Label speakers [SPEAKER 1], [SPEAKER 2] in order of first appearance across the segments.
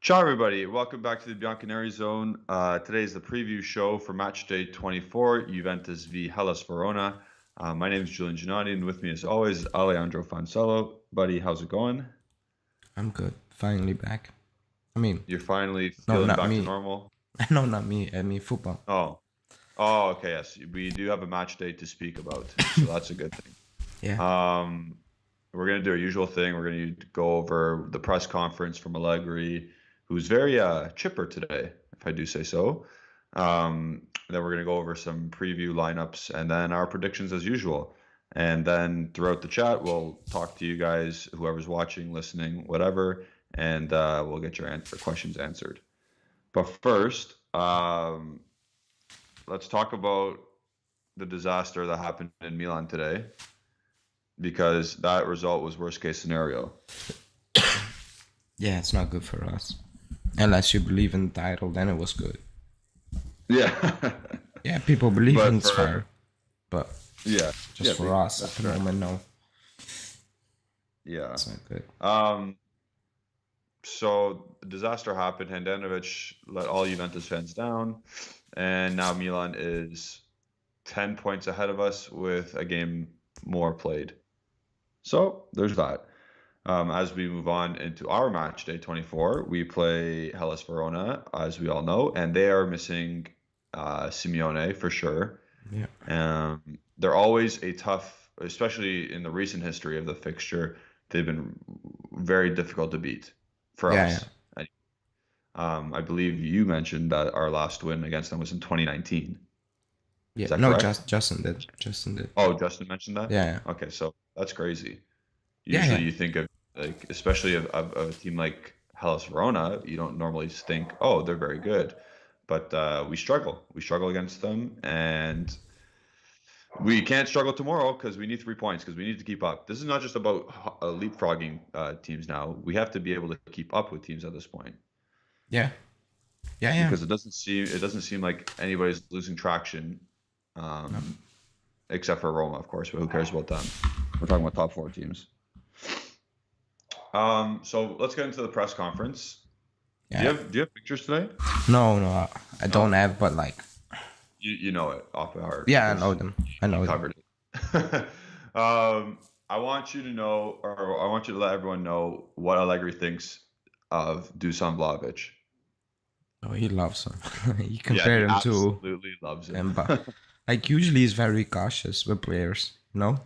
[SPEAKER 1] Ciao, everybody. Welcome back to the Bianconeri Zone. Today is the preview show for match day 24, Juventus v Hellas Verona. My name is Julian Giannotti, and with me, as always, is Alejandro Fancello. Buddy, how's it going?
[SPEAKER 2] I'm good. Finally back. I mean,
[SPEAKER 1] You're finally
[SPEAKER 2] no,
[SPEAKER 1] feeling
[SPEAKER 2] not
[SPEAKER 1] back to
[SPEAKER 2] me.
[SPEAKER 1] normal?
[SPEAKER 2] No, not me. I mean, football.
[SPEAKER 1] Okay, yes. We do have a match day to speak about, so that's a good thing.
[SPEAKER 2] Yeah.
[SPEAKER 1] We're going to do our usual thing. We're going to go over the press conference from Allegri, who's very chipper today, if I do say so. Then we're going to go over some preview lineups and then our predictions as usual. And then throughout the chat, we'll talk to you guys, whoever's watching, listening, whatever, and we'll get your questions answered. But first, let's talk about the disaster that happened in Milan today, because that result was worst case scenario.
[SPEAKER 2] Yeah, it's not good for us. Unless you believe in the title, then it was good.
[SPEAKER 1] Yeah.
[SPEAKER 2] Yeah, people believe in it's fair. But
[SPEAKER 1] yeah,
[SPEAKER 2] just for us at the moment, no.
[SPEAKER 1] Yeah.
[SPEAKER 2] It's not good.
[SPEAKER 1] So the disaster happened. Handanovic let all Juventus fans down, and now Milan is 10 points ahead of us with a game more played. So there's that. As we move on into our match day 24, we play Hellas Verona, as we all know, and they are missing Simeone for sure.
[SPEAKER 2] Yeah.
[SPEAKER 1] They're always a tough, especially in the recent history of the fixture, they've been very difficult to beat for us. Yeah. I believe you mentioned that our last win against them was in 2019.
[SPEAKER 2] Yeah, no, Justin did.
[SPEAKER 1] Oh, Justin mentioned that?
[SPEAKER 2] Yeah.
[SPEAKER 1] Okay, so that's crazy. Usually you think of, like, especially of a team like Hellas Verona, you don't normally think, oh, they're very good. But we struggle. We struggle against them, and we can't struggle tomorrow because we need 3 points, because we need to keep up. This is not just about leapfrogging teams now. We have to be able to keep up with teams at this point.
[SPEAKER 2] Yeah.
[SPEAKER 1] Because it doesn't seem like anybody's losing traction, except for Roma, of course. But who cares about them? We're talking about top 4 teams. So let's get into the press conference. Yeah. Do you have pictures today?
[SPEAKER 2] No, I don't have, but like
[SPEAKER 1] you know it off by heart.
[SPEAKER 2] Yeah, I know them.
[SPEAKER 1] Covered it. I want you to know, or I want you to let everyone know what Allegri thinks of Dusan Vlahovic.
[SPEAKER 2] Oh, he loves him. He compared him to
[SPEAKER 1] absolutely loves him.
[SPEAKER 2] Like, usually he's very cautious with players, you know?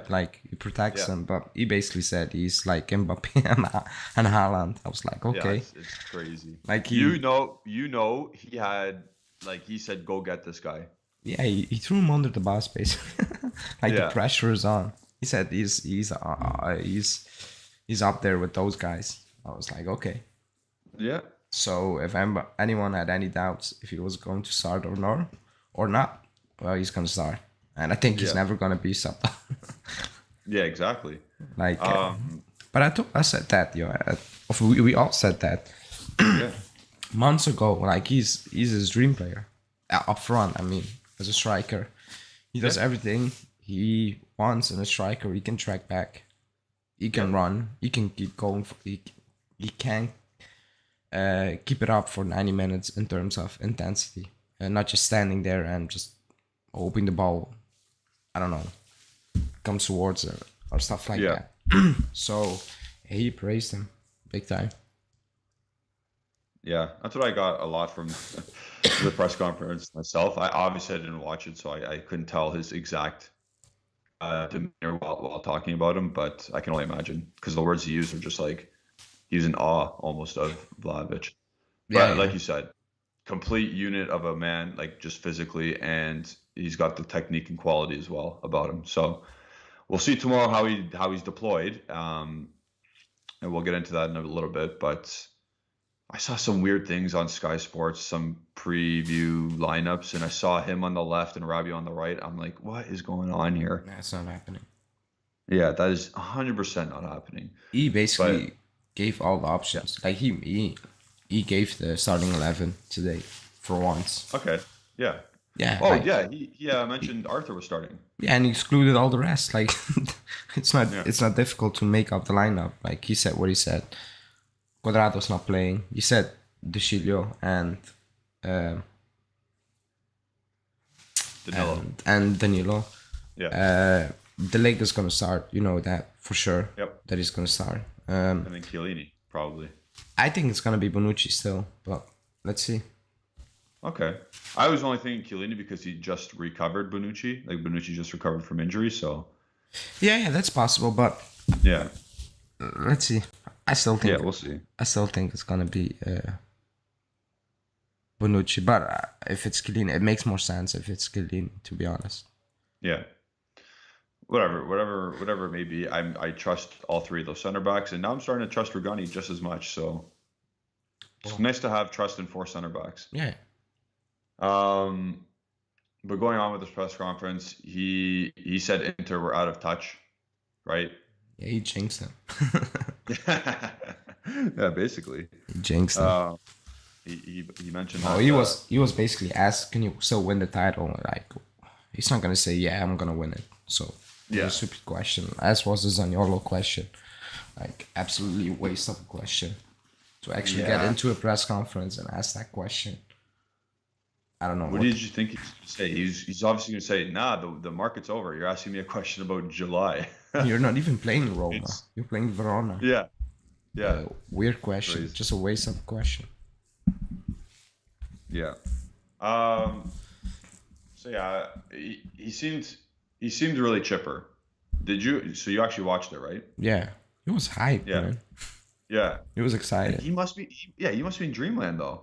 [SPEAKER 2] Like, he protects them, but he basically said he's like Mbappe and Haaland. I was like, okay.
[SPEAKER 1] Yeah, it's crazy.
[SPEAKER 2] Like,
[SPEAKER 1] you know, he had, like, he said, go get this guy.
[SPEAKER 2] Yeah, he threw him under the bus, basically. Like, the pressure is on. He said he's up there with those guys. I was like, okay.
[SPEAKER 1] Yeah.
[SPEAKER 2] So if anyone had any doubts if he was going to start or not, well, he's going to start. And I think he's never going to be subbed.
[SPEAKER 1] Yeah, exactly.
[SPEAKER 2] Like, but I said that, we all said that months ago. Like, he's his dream player up front. I mean, as a striker, he does everything he wants in a striker. He can track back, he can run, he can keep going. He can keep it up for 90 minutes in terms of intensity, and not just standing there and just hoping the ball, I don't know, comes towards her or stuff like that. So he praised him big time. Yeah,
[SPEAKER 1] that's what I got a lot from the press conference myself. I didn't watch it, so I couldn't tell his exact demeanor while talking about him, but I can only imagine, because the words he used are just like, he's in awe almost of Vlahovic. But like you said, complete unit of a man, like, just physically, and he's got the technique and quality as well about him. So we'll see tomorrow how he's deployed, and we'll get into that in a little bit. But I saw some weird things on Sky Sports, some preview lineups, and I saw him on the left and Rabiot on the right. I'm like, what is going on here?
[SPEAKER 2] That's not happening.
[SPEAKER 1] Yeah, that is 100% not happening.
[SPEAKER 2] He basically gave all the options. Like, he gave the starting 11 today for once.
[SPEAKER 1] Okay. Yeah.
[SPEAKER 2] Yeah.
[SPEAKER 1] Oh, like, yeah. He mentioned Arthur was starting.
[SPEAKER 2] Yeah, and he excluded all the rest. Like, it's not difficult to make up the lineup. Like, he said what he said. Quadrado's not playing. You said De Sciglio and
[SPEAKER 1] Danilo.
[SPEAKER 2] and Danilo.
[SPEAKER 1] Yeah.
[SPEAKER 2] The League is gonna start. You know that for sure.
[SPEAKER 1] Yep.
[SPEAKER 2] That he's gonna start.
[SPEAKER 1] And then Chiellini, probably.
[SPEAKER 2] I think it's gonna be Bonucci still, but let's see.
[SPEAKER 1] Okay. I was only thinking Chiellini because he just recovered Bonucci. Like Bonucci just recovered from injury, so
[SPEAKER 2] Yeah, that's possible, but
[SPEAKER 1] yeah.
[SPEAKER 2] let's see. I still think.
[SPEAKER 1] Yeah, we'll see.
[SPEAKER 2] I still think it's gonna be Bonucci, but if it's Chiellini, it makes more sense if it's Chiellini, to be honest.
[SPEAKER 1] Yeah. Whatever it may be. I trust all three of those center backs, and now I'm starting to trust Rugani just as much. So it's nice to have trust in 4 center backs.
[SPEAKER 2] Yeah.
[SPEAKER 1] But going on with this press conference, he said Inter were out of touch, right?
[SPEAKER 2] Yeah, he jinxed them.
[SPEAKER 1] Yeah, basically.
[SPEAKER 2] He jinxed them.
[SPEAKER 1] He mentioned
[SPEAKER 2] Oh,
[SPEAKER 1] that.
[SPEAKER 2] he was basically asked, "Can you still win the title?" Like, he's not gonna say, "Yeah, I'm gonna win it." So,
[SPEAKER 1] Yeah.
[SPEAKER 2] a stupid question. As was the Zaniolo question, like absolutely waste of a question to actually get
[SPEAKER 1] Yeah.
[SPEAKER 2] into a press conference and ask that question. I don't know.
[SPEAKER 1] What did you think he was going to say? He's obviously going to say, "Nah, the market's over. You're asking me a question about July."
[SPEAKER 2] You're not even playing Roma.
[SPEAKER 1] It's-
[SPEAKER 2] You're playing Verona.
[SPEAKER 1] Yeah, yeah,
[SPEAKER 2] Weird question.
[SPEAKER 1] Crazy.
[SPEAKER 2] Just a waste of a question.
[SPEAKER 1] yeah. So yeah, he seemed really chipper. Did you? So you actually watched it, right?
[SPEAKER 2] Yeah, he was hyped,
[SPEAKER 1] Yeah.
[SPEAKER 2] man.
[SPEAKER 1] Yeah.
[SPEAKER 2] He was excited.
[SPEAKER 1] He must be. He must be in dreamland though.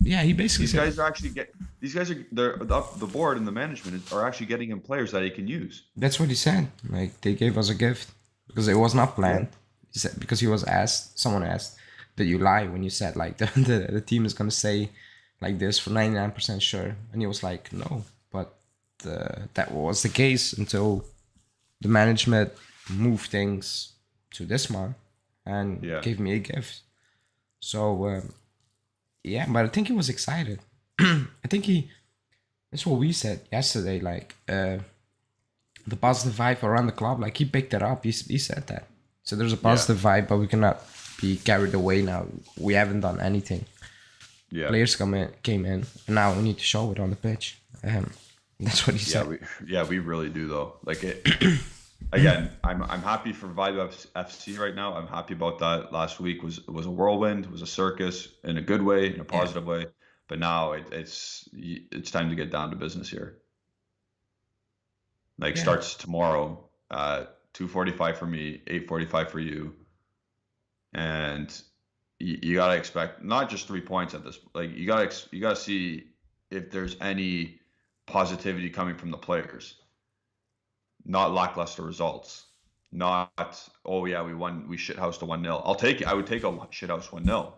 [SPEAKER 2] Yeah, he basically
[SPEAKER 1] These
[SPEAKER 2] said,
[SPEAKER 1] guys are actually the board and the management are actually getting him players that he can use.
[SPEAKER 2] that's what he said. Like, they gave us a gift because it was not planned. He said, because he was asked, someone asked, "Did you lie when you said like the team is gonna say like this for 99% sure?" And he was like, "No," but that was the case until the management moved things to this month and
[SPEAKER 1] Yeah.
[SPEAKER 2] gave me a gift. So yeah, but I think he was excited. I think that's what we said yesterday. Like the positive vibe around the club. Like, he picked it up. He said that. So there's a positive vibe, but we cannot be carried away now. We haven't done anything.
[SPEAKER 1] Yeah.
[SPEAKER 2] Players came in, and now we need to show it on the pitch. That's what he said.
[SPEAKER 1] We really do though. Like it. Again, I'm happy for Vibe FC right now. I'm happy about that. Last week was a whirlwind, was a circus in a good way, in a positive way. But now it's time to get down to business here. Like starts tomorrow, 2:45 for me, 8:45 for you, and you gotta expect not just 3 points at this. Like you gotta see if there's any positivity coming from the players. Not lackluster results. Not, oh yeah, we won, we shithoused a 1-0. I would take a shithouse 1-0,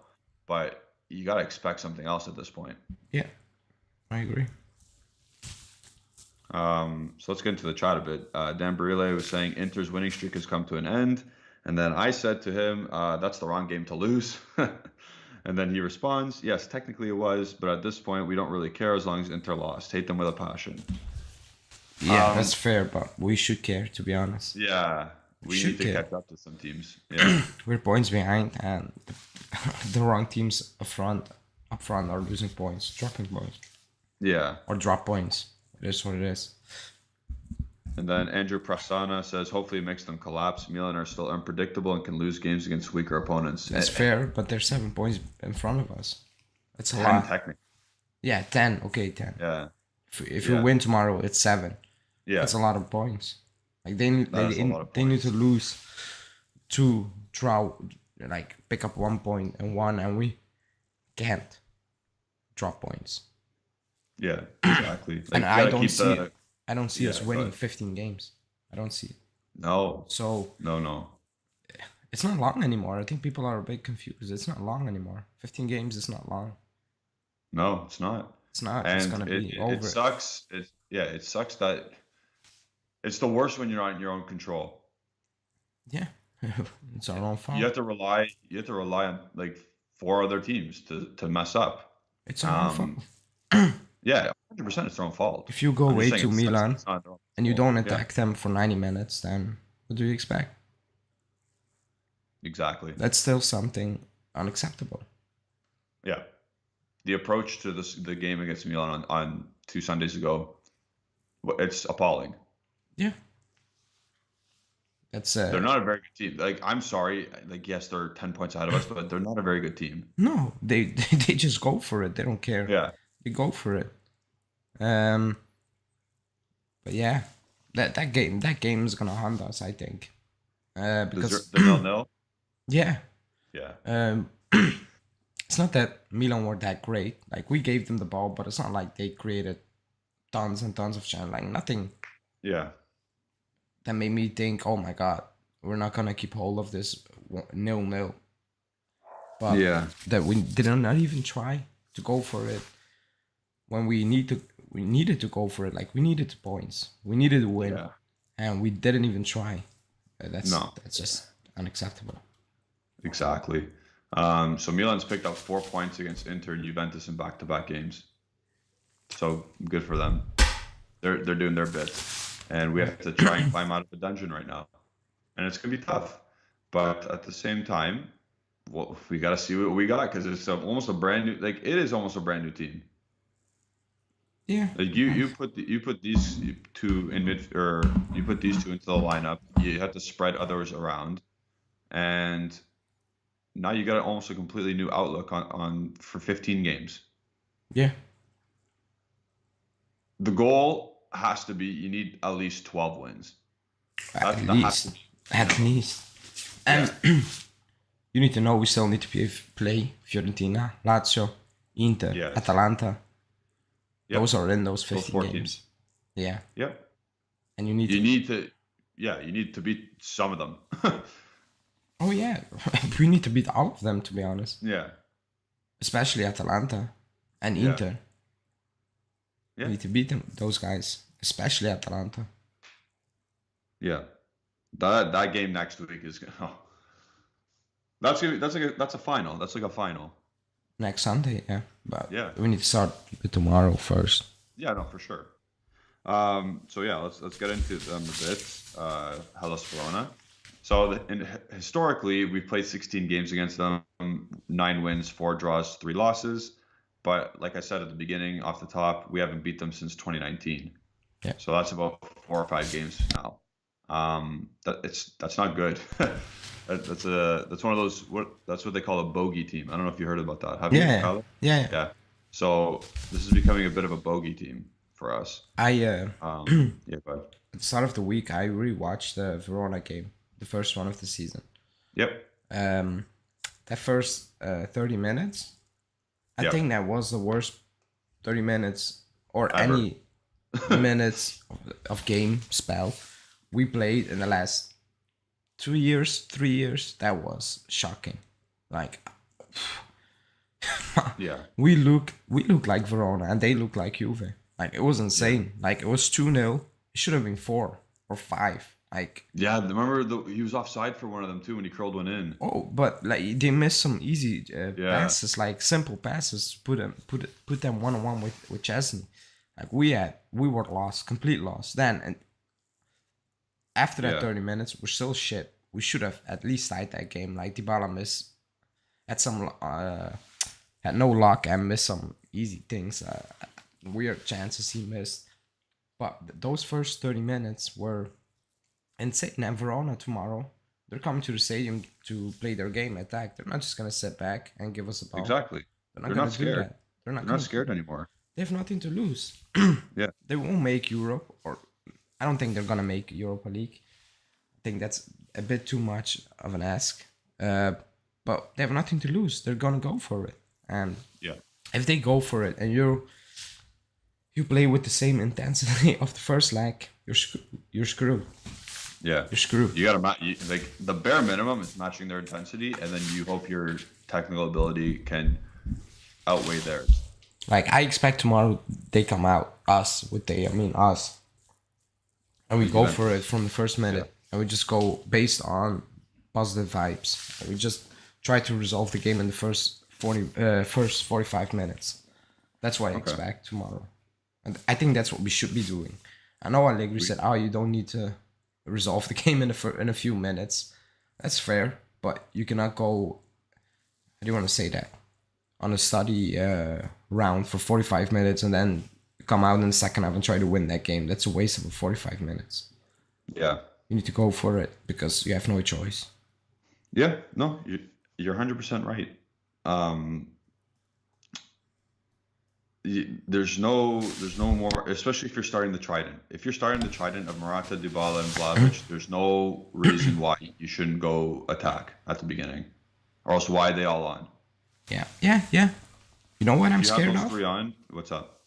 [SPEAKER 1] but you gotta expect something else at this point.
[SPEAKER 2] Yeah, I agree.
[SPEAKER 1] So let's get into the chat a bit. Dan Barile was saying Inter's winning streak has come to an end, and then I said to him, "That's the wrong game to lose." And then he responds, "Yes, technically it was, but at this point we don't really care as long as Inter lost. Hate them with a passion."
[SPEAKER 2] Yeah, that's fair, but we should care, to be honest.
[SPEAKER 1] Yeah, we
[SPEAKER 2] Should
[SPEAKER 1] need to
[SPEAKER 2] care.
[SPEAKER 1] catch up to some teams. Yeah.
[SPEAKER 2] We're points behind, and the wrong teams up front are losing points, dropping points,
[SPEAKER 1] Yeah.
[SPEAKER 2] or drop points. It is what it is.
[SPEAKER 1] And then Andrew Prasanna says, hopefully it makes them collapse. Milan are still unpredictable and can lose games against weaker opponents.
[SPEAKER 2] That's fair, but they're 7 points in front of us. It's a
[SPEAKER 1] 10
[SPEAKER 2] lot.
[SPEAKER 1] technically.
[SPEAKER 2] Yeah, 10. Okay, 10.
[SPEAKER 1] Yeah.
[SPEAKER 2] If you win tomorrow, it's 7.
[SPEAKER 1] Yeah.
[SPEAKER 2] That's a lot of points. Like, they need to lose 2, draw, like pick up 1 point and 1, and we can't drop points.
[SPEAKER 1] Yeah, exactly. Like,
[SPEAKER 2] And I don't see it. I don't see
[SPEAKER 1] Yeah,
[SPEAKER 2] us winning 15 games. I don't see it.
[SPEAKER 1] No.
[SPEAKER 2] So
[SPEAKER 1] No.
[SPEAKER 2] it's not long anymore. I think people are a bit confused. It's not long anymore. 15 games is not long.
[SPEAKER 1] No, it's not.
[SPEAKER 2] It's not.
[SPEAKER 1] And
[SPEAKER 2] It's gonna be over.
[SPEAKER 1] it sucks. It sucks that it's the worst when you're not in your own control.
[SPEAKER 2] Yeah, it's our own fault.
[SPEAKER 1] You have to rely on like 4 other teams to mess up.
[SPEAKER 2] It's our own fault.
[SPEAKER 1] Yeah, 100% it's their own fault.
[SPEAKER 2] If you go
[SPEAKER 1] I'm just
[SPEAKER 2] away
[SPEAKER 1] saying
[SPEAKER 2] to
[SPEAKER 1] it sucks
[SPEAKER 2] Milan
[SPEAKER 1] it's not their own
[SPEAKER 2] and you
[SPEAKER 1] fault.
[SPEAKER 2] don't attack them for 90 minutes, then what do you expect?
[SPEAKER 1] Exactly.
[SPEAKER 2] That's still something unacceptable.
[SPEAKER 1] Yeah. The approach to the game against Milan on 2 Sundays ago, it's appalling.
[SPEAKER 2] Yeah. That's
[SPEAKER 1] They're not a very good team. Like, I'm sorry, like, yes, they're 10 points ahead of us, but they're not a very good team.
[SPEAKER 2] no, they just go for it. They don't care.
[SPEAKER 1] Yeah.
[SPEAKER 2] They go for it. But yeah, that game is gonna haunt us, I think. Because
[SPEAKER 1] They're 0-0.
[SPEAKER 2] yeah,
[SPEAKER 1] Yeah.
[SPEAKER 2] it's not that Milan were that great. Like, we gave them the ball, but it's not like they created tons and tons of chances. Like, nothing
[SPEAKER 1] Yeah.
[SPEAKER 2] that made me think, oh my god, we're not gonna keep hold of this 0-0. But
[SPEAKER 1] Yeah.
[SPEAKER 2] that we did not even try to go for it when we needed to go for it. Like, we needed the points, we needed to win,
[SPEAKER 1] Yeah.
[SPEAKER 2] and we didn't even try. That's
[SPEAKER 1] No.
[SPEAKER 2] just unacceptable.
[SPEAKER 1] Exactly. So Milan's picked up 4 points against Inter and Juventus in back-to-back games. So good for them. They're doing their bit, and we have to try and climb out of the dungeon right now, and it's gonna be tough. But at the same time, well, we gotta see what we got because it's almost a brand new. Like, it is almost a brand new team.
[SPEAKER 2] Yeah.
[SPEAKER 1] Like, you put these two in mid, or you put these two into the lineup. You have to spread others around, and now you got almost a completely new outlook on for 15 games.
[SPEAKER 2] Yeah.
[SPEAKER 1] The goal has to be you need at least 12 wins. That has to be,
[SPEAKER 2] At least. And you need to know we still need to play Fiorentina, Lazio, Inter,
[SPEAKER 1] Yes.
[SPEAKER 2] Atalanta.
[SPEAKER 1] Yep.
[SPEAKER 2] Those are in those
[SPEAKER 1] Those
[SPEAKER 2] 15
[SPEAKER 1] 4
[SPEAKER 2] games.
[SPEAKER 1] teams.
[SPEAKER 2] Yeah.
[SPEAKER 1] Yep.
[SPEAKER 2] And you need
[SPEAKER 1] to beat some of them.
[SPEAKER 2] Oh yeah, we need to beat all of them, to be honest.
[SPEAKER 1] Yeah.
[SPEAKER 2] Especially Atalanta and
[SPEAKER 1] Yeah.
[SPEAKER 2] Inter.
[SPEAKER 1] Yeah.
[SPEAKER 2] We need to beat them, those guys, especially Atalanta.
[SPEAKER 1] Yeah. That game next week is that's a final. That's like a final.
[SPEAKER 2] Next Sunday, yeah. But
[SPEAKER 1] Yeah.
[SPEAKER 2] we need to start with tomorrow first.
[SPEAKER 1] Yeah, no, for sure. So yeah, let's get into them a bit. Hellas Verona. So historically, we've played 16 games against them, 9 wins, 4 draws, 3 losses. But like I said at the beginning, off the top, we haven't beat them since 2019.
[SPEAKER 2] Yeah.
[SPEAKER 1] So that's about 4 or 5 games now. That's not good. That's one of those. That's what they call a bogey team. I don't know if you heard about that. Have you, Tyler?
[SPEAKER 2] Yeah.
[SPEAKER 1] Yeah. So this is becoming a bit of a bogey team for us.
[SPEAKER 2] Yeah,
[SPEAKER 1] But
[SPEAKER 2] at the start of the week, I rewatched the Verona game, the first one of the season.
[SPEAKER 1] yep.
[SPEAKER 2] That first 30 minutes, I think that was the worst 30 minutes or
[SPEAKER 1] Ever.
[SPEAKER 2] any minutes of game spell we played in the last 3 years. That was shocking. Like,
[SPEAKER 1] Yeah.
[SPEAKER 2] we look like Verona and they look like Juve. Like, it was insane. Like, it was 2-0. It should have been 4 or 5. Like,
[SPEAKER 1] Yeah, remember he was offside for one of them too when he curled one in.
[SPEAKER 2] oh, but like they missed some easy passes, like simple passes. Put them 1-on-1 with Chesney. Like, we were lost, complete loss. Then and after that 30 minutes, we're still shit. We should have at least tied that game. Like, Dybala had no luck and missed some easy things, weird chances he missed. But those first 30 minutes were insane. And Verona tomorrow, they're coming to the stadium to play their game, attack. They're not just gonna sit back and give us a ball.
[SPEAKER 1] Exactly.
[SPEAKER 2] They're not scared. They're
[SPEAKER 1] not scared anymore.
[SPEAKER 2] They have nothing to lose.
[SPEAKER 1] Yeah.
[SPEAKER 2] They won't make Europe, or I don't think they're gonna make Europa League. I think that's a bit too much of an ask. But they have nothing to lose. They're gonna go for it. And if they go for it and you play with the same intensity of the first leg, you're screwed.
[SPEAKER 1] Yeah.
[SPEAKER 2] You're screwed.
[SPEAKER 1] You gotta like the bare minimum is matching their intensity, and then you hope your technical ability can outweigh theirs.
[SPEAKER 2] Like, I expect tomorrow they come out, us, and we go for it from the first minute, and we just go based on positive vibes. And we just try to resolve the game in the first 45 minutes. That's what I expect tomorrow, and I think that's what we should be doing. I know Allegri said, "Oh, you don't need to resolve the game in a few minutes." That's fair, but you cannot go do you want to say that? On a study round for 45 minutes and then come out in the second half and try to win that game. That's a waste of 45 minutes.
[SPEAKER 1] Yeah.
[SPEAKER 2] You need to go for it because you have no choice.
[SPEAKER 1] Yeah. No, you're 100% right. There's no more, especially if you're starting the trident. If you're starting the trident of Morata, Dybala, and Vlahovic, there's no reason why you shouldn't go attack at the beginning, or else why are they all on?
[SPEAKER 2] Yeah. You know what I'm scared
[SPEAKER 1] You have
[SPEAKER 2] of?
[SPEAKER 1] those 3 on. What's up?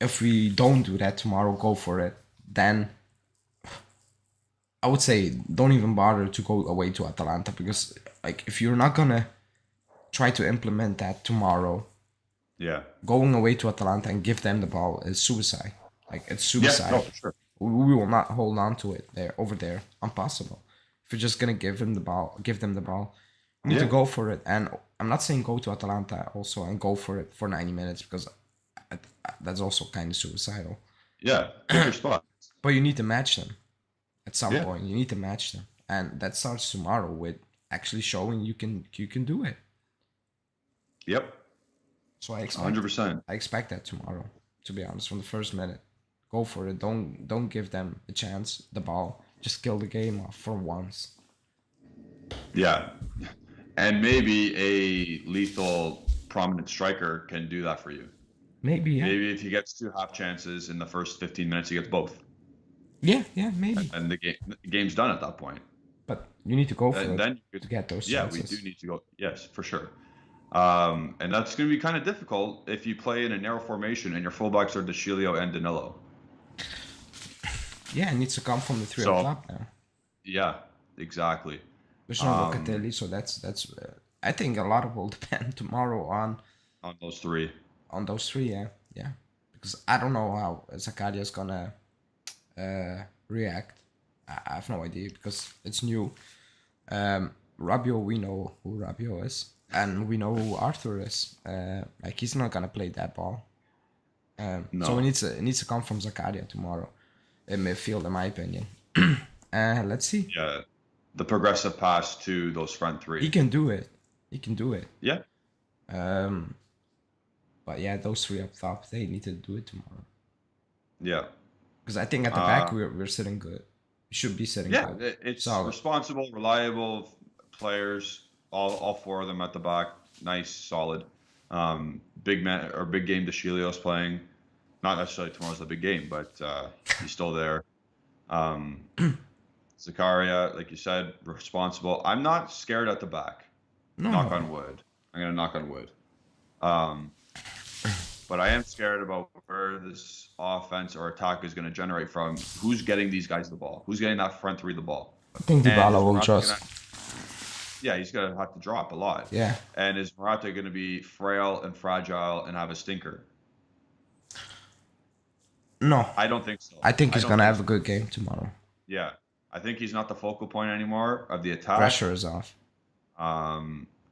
[SPEAKER 2] If we don't do that tomorrow, go for it. Then I would say don't even bother to go away to Atalanta because like if you're not gonna try to implement that tomorrow,
[SPEAKER 1] Yeah.
[SPEAKER 2] going away to Atalanta and give them the ball is suicide. Like it's suicide.
[SPEAKER 1] Yeah. No, for sure.
[SPEAKER 2] We will not hold on to it over there. Impossible. If you're just gonna give them the ball, you need to go for it. And I'm not saying go to Atalanta also and go for it for 90 minutes because that's also kind of suicidal.
[SPEAKER 1] Yeah. Pick your spot.
[SPEAKER 2] But you need to match them at some point. You need to match them, and that starts tomorrow with actually showing you can do it.
[SPEAKER 1] Yep.
[SPEAKER 2] So I expect
[SPEAKER 1] 100%.
[SPEAKER 2] I expect that tomorrow. To be honest, from the first minute, go for it. Don't give them a chance. The ball, just kill the game off for once.
[SPEAKER 1] Yeah. And maybe a lethal, prominent striker can do that for you.
[SPEAKER 2] Maybe, yeah.
[SPEAKER 1] Maybe if he gets 2 half chances in the first 15 minutes, he gets both.
[SPEAKER 2] Yeah, maybe.
[SPEAKER 1] And the game's done at that point.
[SPEAKER 2] But you need to go for
[SPEAKER 1] And
[SPEAKER 2] it
[SPEAKER 1] then you
[SPEAKER 2] to get those
[SPEAKER 1] yeah,
[SPEAKER 2] chances.
[SPEAKER 1] we do need to go. Yes, for sure. And that's going to be kind of difficult if you play in a narrow formation and your fullbacks are De Chilio and Danilo.
[SPEAKER 2] Yeah, it needs to come from the 3 up top now.
[SPEAKER 1] Yeah, exactly.
[SPEAKER 2] There's no Locatelli, so that's. I think a lot of will depend tomorrow on
[SPEAKER 1] those 3.
[SPEAKER 2] On those 3, yeah. Because I don't know how Zakaria's gonna react. I have no idea because it's new. Rabiot, we know who Rabiot is, and we know who Arthur is. Like he's not gonna play that ball.
[SPEAKER 1] No.
[SPEAKER 2] So it needs to come from Zakaria tomorrow in midfield, in my opinion. Let's see.
[SPEAKER 1] Yeah, the progressive pass to those front 3.
[SPEAKER 2] He can do it.
[SPEAKER 1] Yeah.
[SPEAKER 2] But yeah, those 3 up top, they need to do it tomorrow.
[SPEAKER 1] Yeah.
[SPEAKER 2] Because I think at the back we're sitting good. We should be sitting good.
[SPEAKER 1] Yeah, it's responsible, reliable players. All 4 of them at the back, nice, solid. Big game. De Chilio's playing. Not necessarily tomorrow's the big game, but he's still there. Zakaria, like you said, responsible. I'm not scared at the back.
[SPEAKER 2] No.
[SPEAKER 1] Knock on wood. I'm gonna knock on wood. But I am scared about where this offense or attack is going to generate from. Who's getting these guys the ball? Who's getting that front 3 the ball?
[SPEAKER 2] I think Dybala will just.
[SPEAKER 1] Yeah, he's going to have to drop a lot.
[SPEAKER 2] Yeah.
[SPEAKER 1] And is Morata going to be frail and fragile and have a stinker?
[SPEAKER 2] No.
[SPEAKER 1] I don't think so.
[SPEAKER 2] I think he's going to have a good game tomorrow.
[SPEAKER 1] Yeah. I think he's not the focal point anymore of the attack.
[SPEAKER 2] Pressure is off.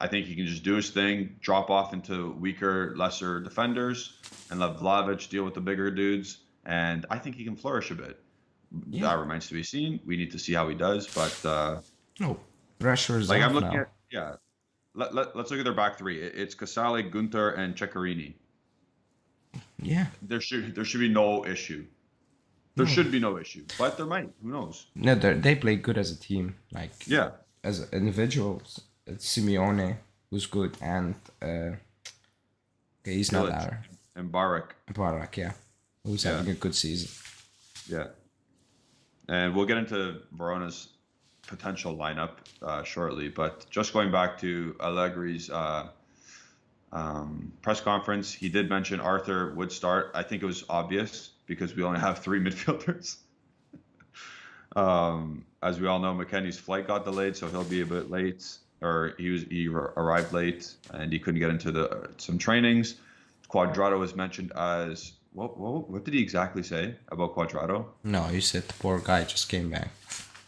[SPEAKER 1] I think he can just do his thing, drop off into weaker, lesser defenders, and let Vlahovic deal with the bigger dudes. And I think he can flourish a bit. Yeah. That remains to be seen. We need to see how he does. But
[SPEAKER 2] no, pressure is off
[SPEAKER 1] I'm looking
[SPEAKER 2] now.
[SPEAKER 1] At Let's look at their back 3. It's Casale, Gunter, and Ceccarini.
[SPEAKER 2] Yeah.
[SPEAKER 1] There should be no issue. There should be no issue, but there might. Who knows?
[SPEAKER 2] No, they play good as a team. Like as individuals. It's Simeone, who's good, and he's not there.
[SPEAKER 1] And Barak,
[SPEAKER 2] yeah, who's having a good season.
[SPEAKER 1] Yeah, and we'll get into Verona's potential lineup shortly. But just going back to Allegri's press conference, he did mention Arthur would start. I think it was obvious because we only have 3 midfielders. As we all know, McKennie's flight got delayed, so he'll be a bit late. Or he arrived late and he couldn't get into some trainings. Quadrado was mentioned as what did he exactly say about Quadrado?
[SPEAKER 2] No, he said the poor guy just came back.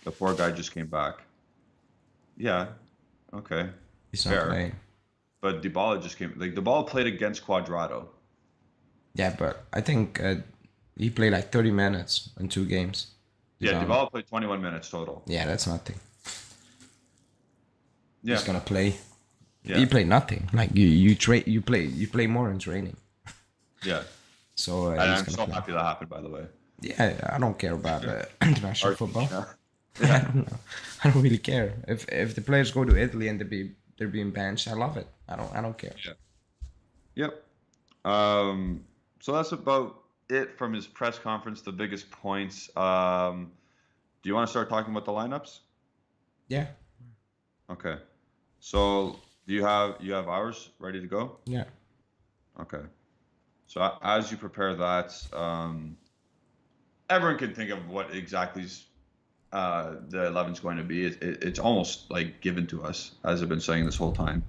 [SPEAKER 1] The poor guy just came back. Yeah, okay.
[SPEAKER 2] He's not playing.
[SPEAKER 1] But Dybala just came. Like Dybala played against Quadrado.
[SPEAKER 2] Yeah, but I think he played like 30 minutes in 2 games.
[SPEAKER 1] Yeah, Dybala played 21 minutes total.
[SPEAKER 2] Yeah, that's nothing.
[SPEAKER 1] Yeah.
[SPEAKER 2] He's gonna play.
[SPEAKER 1] Yeah.
[SPEAKER 2] You play nothing. Like you play more in training.
[SPEAKER 1] Yeah.
[SPEAKER 2] So
[SPEAKER 1] And
[SPEAKER 2] he's
[SPEAKER 1] I'm
[SPEAKER 2] gonna
[SPEAKER 1] so
[SPEAKER 2] play.
[SPEAKER 1] happy that happened, by the way.
[SPEAKER 2] Yeah, I don't care about international football.
[SPEAKER 1] Argentina.
[SPEAKER 2] I
[SPEAKER 1] Yeah.
[SPEAKER 2] don't know. I don't really care. If the players go to Italy and they're being benched, I love it. I don't care.
[SPEAKER 1] Yeah. Yep. So that's about it from his press conference. The biggest points. Do you want to start talking about the lineups?
[SPEAKER 2] Yeah,
[SPEAKER 1] Okay. So do you have ours ready to go?
[SPEAKER 2] yeah.
[SPEAKER 1] Okay. So as you prepare that, everyone can think of what exactly the 11 is going to be. It's almost like given to us, as I've been saying this whole time.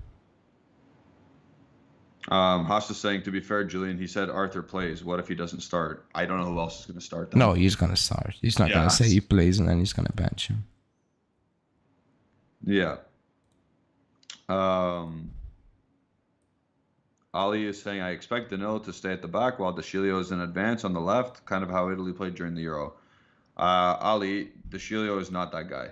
[SPEAKER 1] Haas is saying, to be fair, Julian, he said Arthur plays. What if he doesn't start? I don't know who else is going to start then.
[SPEAKER 2] No, he's gonna start. He's not
[SPEAKER 1] Yeah.
[SPEAKER 2] gonna say he plays and then he's gonna bench him.
[SPEAKER 1] Yeah. Ali is saying, I expect Danilo to stay at the back while Deschilio is in advance on the left, kind of how Italy played during the Euro. Ali, Deschilio is not that guy.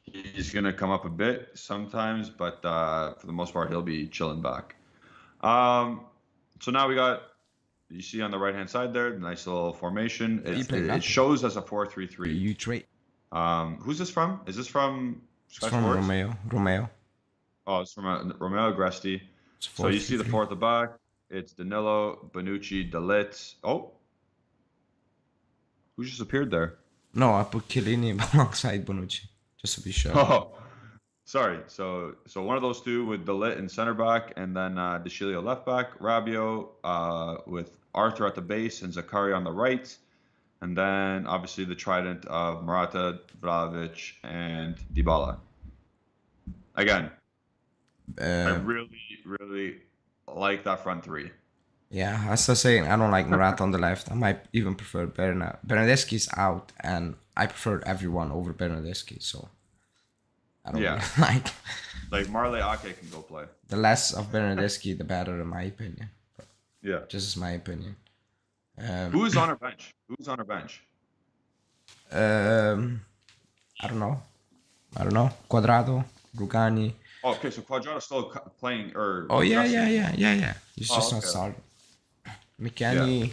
[SPEAKER 1] He's going to come up a bit sometimes, but for the most part, he'll be chilling back. So now you see on the right-hand side there, nice little formation. It shows as a 4-3-3.
[SPEAKER 2] You trade.
[SPEAKER 1] Who's this from? Is this from Sky
[SPEAKER 2] It's from
[SPEAKER 1] Sports?
[SPEAKER 2] Romeo.
[SPEAKER 1] Oh, it's from Romeo Agresti. So you see the four at the back. It's Danilo, Bonucci, De Ligt. Oh, who just appeared there?
[SPEAKER 2] No, I put Chiellini alongside Bonucci, just to be sure.
[SPEAKER 1] Oh, sorry. So one of those two with De Ligt in center back, and then Deschilio left back, Rabiot with Arthur at the base, and Zakari on the right, and then obviously the trident of Morata, Vlahovic, and Dybala. Again, I really like that front three.
[SPEAKER 2] Yeah, as I was saying, I don't like Morata on the left. I might even prefer Bernardeschi's out, and I prefer everyone over Bernardeschi, so I don't really
[SPEAKER 1] like Marley Ake can go play.
[SPEAKER 2] The less of Bernardeschi, the better, in my opinion. But
[SPEAKER 1] yeah,
[SPEAKER 2] just is my opinion.
[SPEAKER 1] Who is on our bench? Who's on our bench?
[SPEAKER 2] I don't know. Quadrado, Rugani.
[SPEAKER 1] Oh, okay, so Quadrado's still playing, or...
[SPEAKER 2] Oh, yeah. He's just not starting. McKennie,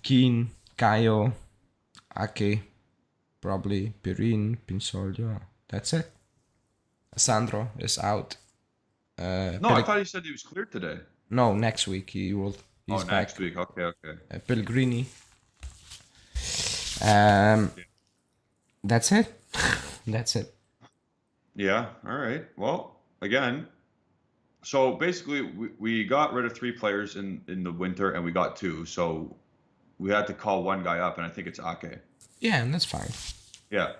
[SPEAKER 2] Keane, Caio, Ake, probably Pirin, Pinsoglio. That's it. Sandro is out.
[SPEAKER 1] No, I thought he said he was cleared today.
[SPEAKER 2] No, next week he's
[SPEAKER 1] next
[SPEAKER 2] back.
[SPEAKER 1] week. Okay.
[SPEAKER 2] Pellegrini. That's it. That's it.
[SPEAKER 1] Yeah. All right. Well, again, so basically we got rid of 3 players in the winter, and we got 2. So we had to call one guy up, and I think it's Ake.
[SPEAKER 2] Yeah, and that's fine.
[SPEAKER 1] Yeah.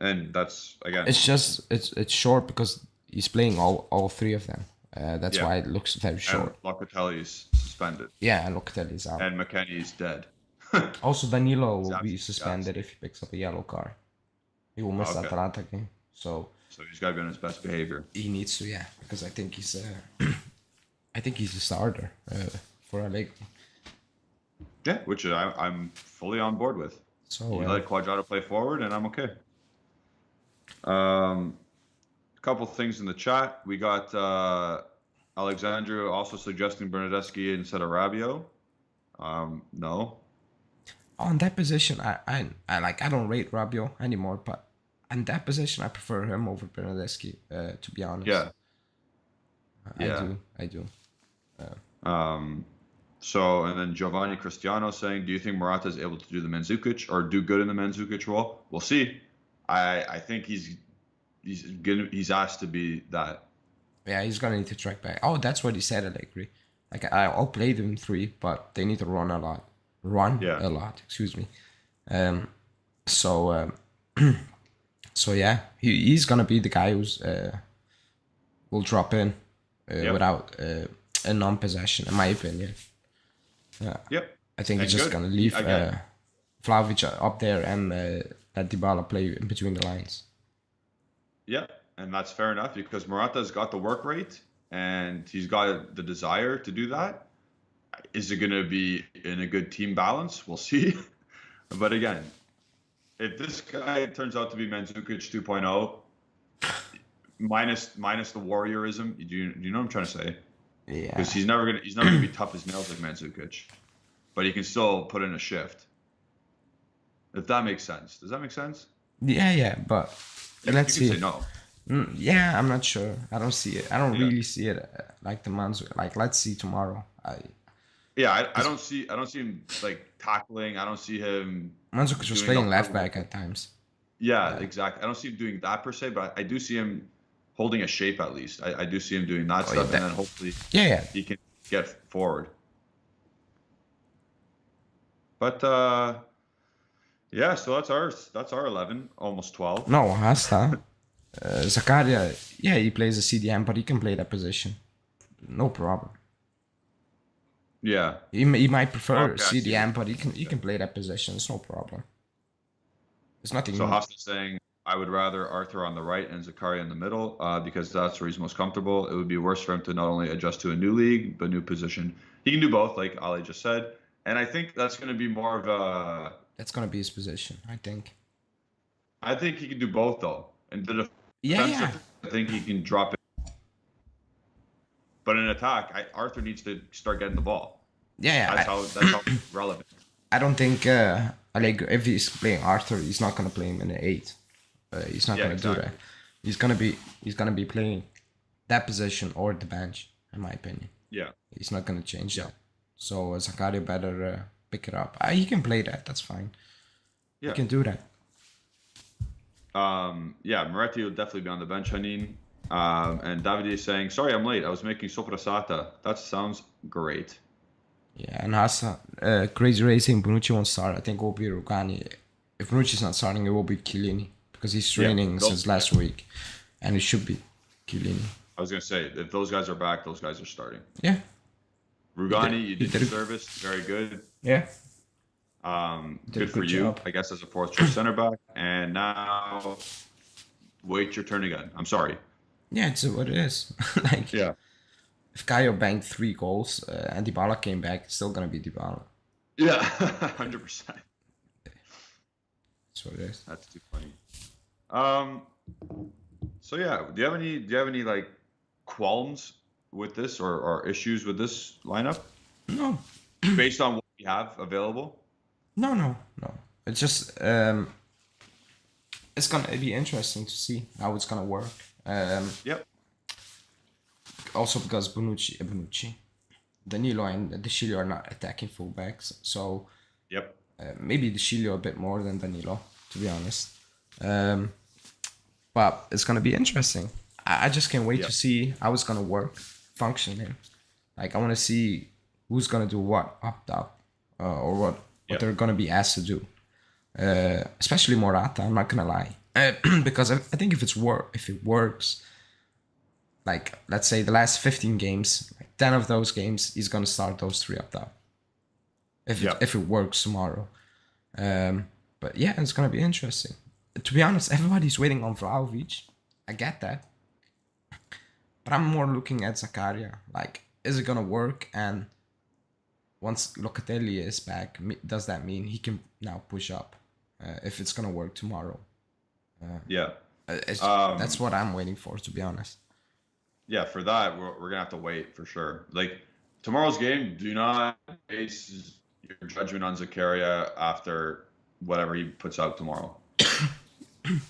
[SPEAKER 1] And that's, again...
[SPEAKER 2] It's just, it's short because he's playing all 3 of them. That's why it looks very short.
[SPEAKER 1] And Locatelli's suspended.
[SPEAKER 2] Yeah, and Locatelli's out.
[SPEAKER 1] And McKennie's dead.
[SPEAKER 2] Also, Danilo will be suspended if he picks up a yellow card. He will miss the Atalanta game. So
[SPEAKER 1] he's got to be on his best behavior.
[SPEAKER 2] He needs to, because I think he's a starter for Allegri.
[SPEAKER 1] Yeah, which I'm fully on board with. So you let Quadrado play forward, and I'm okay. A couple things in the chat. We got Alexandru also suggesting Bernardeschi instead of Rabiot. No.
[SPEAKER 2] On that position, I don't rate Rabiot anymore, but on that position, I prefer him over Bernardeschi, to be honest.
[SPEAKER 1] Yeah.
[SPEAKER 2] I do.
[SPEAKER 1] So, and then Giovanni Cristiano saying, do you think Morata is able to do the Mandzukic or do good in the Mandzukic role? We'll see. I think he's asked to be that.
[SPEAKER 2] Yeah, he's gonna need to track back. Oh, that's what he said, Allegri. Like, I'll play them 3, but they need to run a lot. A lot, excuse me. So yeah, he's gonna be the guy who's will drop in without a non-possession, in my opinion.
[SPEAKER 1] Yep.
[SPEAKER 2] I think he's just gonna leave Vlahovic up there and let Dybala play in between the lines.
[SPEAKER 1] Yeah, and that's fair enough because Morata's got the work rate and he's got the desire to do that. Is it going to be in a good team balance? We'll see. But again, if this guy turns out to be Mandzukic 2.0, minus the warriorism. Do you know what I'm trying to say?
[SPEAKER 2] Yeah.
[SPEAKER 1] Because he's never gonna be tough as nails like Mandzukic, but he can still put in a shift. If that makes sense. Does that make sense?
[SPEAKER 2] Yeah, but let's
[SPEAKER 1] You
[SPEAKER 2] see.
[SPEAKER 1] can say no.
[SPEAKER 2] Yeah, I'm not sure. I don't see it. I don't
[SPEAKER 1] Yeah.
[SPEAKER 2] really see it like the man's. Like, let's see tomorrow.
[SPEAKER 1] I don't see him like tackling. I don't see him
[SPEAKER 2] Mandzukic was
[SPEAKER 1] doing
[SPEAKER 2] playing
[SPEAKER 1] the
[SPEAKER 2] left
[SPEAKER 1] hard
[SPEAKER 2] back
[SPEAKER 1] work.
[SPEAKER 2] at times.
[SPEAKER 1] Yeah, exactly. I don't see him doing that per se, but I do see him holding a shape at least. I do see him doing that stuff, and then hopefully
[SPEAKER 2] Yeah.
[SPEAKER 1] he can get forward. But yeah, so that's our 11, almost 12.
[SPEAKER 2] No, Hasta. Zakaria, yeah, he plays a CDM, but he can play that position. No problem.
[SPEAKER 1] Yeah.
[SPEAKER 2] He might prefer
[SPEAKER 1] Okay, I see
[SPEAKER 2] CDM, but he can play that position. It's no problem. It's nothing.
[SPEAKER 1] So Haas's saying, I would rather Arthur on the right and Zakaria in the middle because that's where he's most comfortable. It would be worse for him to not only adjust to a new league, but new position. He can do both, like Ali just said. And I think that's going to be more of a...
[SPEAKER 2] That's going to be his position, I think.
[SPEAKER 1] I think he can do both, though. And the
[SPEAKER 2] Yeah.
[SPEAKER 1] I think he can drop it. But in attack, Arthur needs to start getting the ball.
[SPEAKER 2] Yeah.
[SPEAKER 1] That's how relevant.
[SPEAKER 2] I don't think Allegri, if he's playing Arthur, he's not going to play him in the 8. He's not going to do that. He's gonna be playing that position or the bench, in my opinion.
[SPEAKER 1] Yeah.
[SPEAKER 2] He's not gonna change that. So Zakaria better pick it up. He can play that. That's fine.
[SPEAKER 1] Yeah.
[SPEAKER 2] He can do that.
[SPEAKER 1] Yeah, Moretti will definitely be on the bench, Hanin. And Davide is saying, sorry, I'm late. I was making soprasata. That sounds great.
[SPEAKER 2] Yeah, and Hassa, Crazy Racing, Bonucci won't start. I think it will be Rugani. If Bonucci's not starting, it will be Chiellini. Because he's training since last week. And it should be Chiellini.
[SPEAKER 1] I was going to say, if those guys are back, those guys are starting.
[SPEAKER 2] Yeah.
[SPEAKER 1] Rugani, you did your service. Very good.
[SPEAKER 2] Yeah.
[SPEAKER 1] Good for you, I guess, as a fourth choice center back. And now, wait your turn again. I'm sorry.
[SPEAKER 2] Yeah, it's what it is. Like,
[SPEAKER 1] yeah.
[SPEAKER 2] If Caio banked 3 goals and Dybala came back, it's still gonna be Dybala.
[SPEAKER 1] Yeah, 100%.
[SPEAKER 2] That's what it is.
[SPEAKER 1] That's too funny. So yeah, do you have any like qualms with this or issues with this lineup?
[SPEAKER 2] No.
[SPEAKER 1] Based on what we have available?
[SPEAKER 2] No. It's just it's gonna be interesting to see how it's gonna work.
[SPEAKER 1] Yep.
[SPEAKER 2] Also because Bonucci, Danilo and De Sciglio are not attacking fullbacks, so
[SPEAKER 1] yep.
[SPEAKER 2] Maybe De Sciglio a bit more than Danilo, to be honest. But it's gonna be interesting. I just can't wait to see how it's gonna work, functioning. Like I want to see who's gonna do what up top, or what they're gonna be asked to do. Especially Morata, I'm not gonna lie, because I think if it works, like let's say the last 15 games, like 10 of those games, he's gonna start those 3 up top. If it works tomorrow, but yeah, it's gonna be interesting. To be honest, everybody's waiting on Vlahovic. I get that, but I'm more looking at Zakaria. Like, is it gonna work? And once Locatelli is back, does that mean he can now push up? If it's gonna work tomorrow, that's what I'm waiting for, to be honest.
[SPEAKER 1] Yeah, for that we're gonna have to wait for sure. Like tomorrow's game, do not base your judgment on Zakaria after whatever he puts out tomorrow.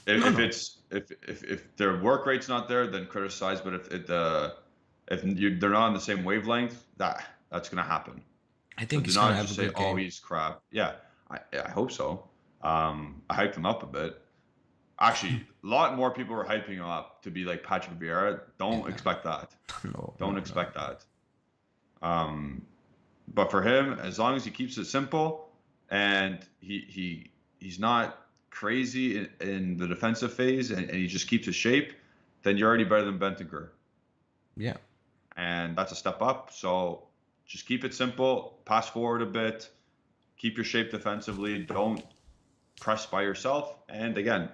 [SPEAKER 1] If their work rate's not there, then criticize. But if they're not on the same wavelength, that's gonna happen.
[SPEAKER 2] I think
[SPEAKER 1] so
[SPEAKER 2] he's
[SPEAKER 1] do
[SPEAKER 2] gonna
[SPEAKER 1] not
[SPEAKER 2] have
[SPEAKER 1] just
[SPEAKER 2] a good
[SPEAKER 1] say,
[SPEAKER 2] game.
[SPEAKER 1] "Oh, he's crap." Yeah, I hope so. I hyped him up a bit. Actually, a lot more people were hyping him up to be like Patrick Vieira. Don't expect that. Don't expect that. But for him, as long as he keeps it simple and he's not crazy in the defensive phase and he just keeps his shape, then you're already better than Bentancur.
[SPEAKER 2] Yeah.
[SPEAKER 1] And that's a step up. So just keep it simple, pass forward a bit, keep your shape defensively, don't press by yourself. And again,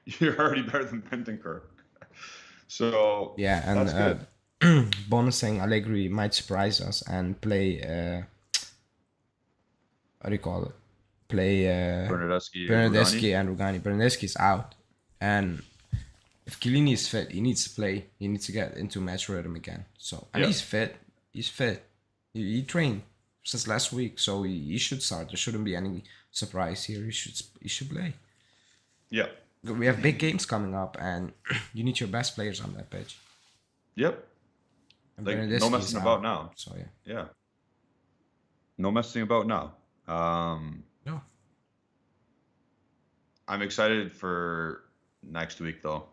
[SPEAKER 1] you're already better than Bentancur. So
[SPEAKER 2] yeah, and
[SPEAKER 1] that's good.
[SPEAKER 2] Bonus saying Allegri might surprise us and play what do you call it? Play
[SPEAKER 1] Bernardeschi
[SPEAKER 2] and Rugani. Bernardeschi's out, and if Chiellini is fit, he needs to play. He needs to get into match rhythm again. So and he's fit. He's fit. He trained since last week, so he should start. There shouldn't be any surprise here. He should play.
[SPEAKER 1] Yeah.
[SPEAKER 2] We have big games coming up, and you need your best players on that pitch.
[SPEAKER 1] Yep.
[SPEAKER 2] And
[SPEAKER 1] Like,
[SPEAKER 2] Bernardeschi
[SPEAKER 1] no
[SPEAKER 2] is
[SPEAKER 1] messing
[SPEAKER 2] out,
[SPEAKER 1] about now.
[SPEAKER 2] So yeah.
[SPEAKER 1] Yeah. No messing about now.
[SPEAKER 2] No.
[SPEAKER 1] I'm excited for next week, though,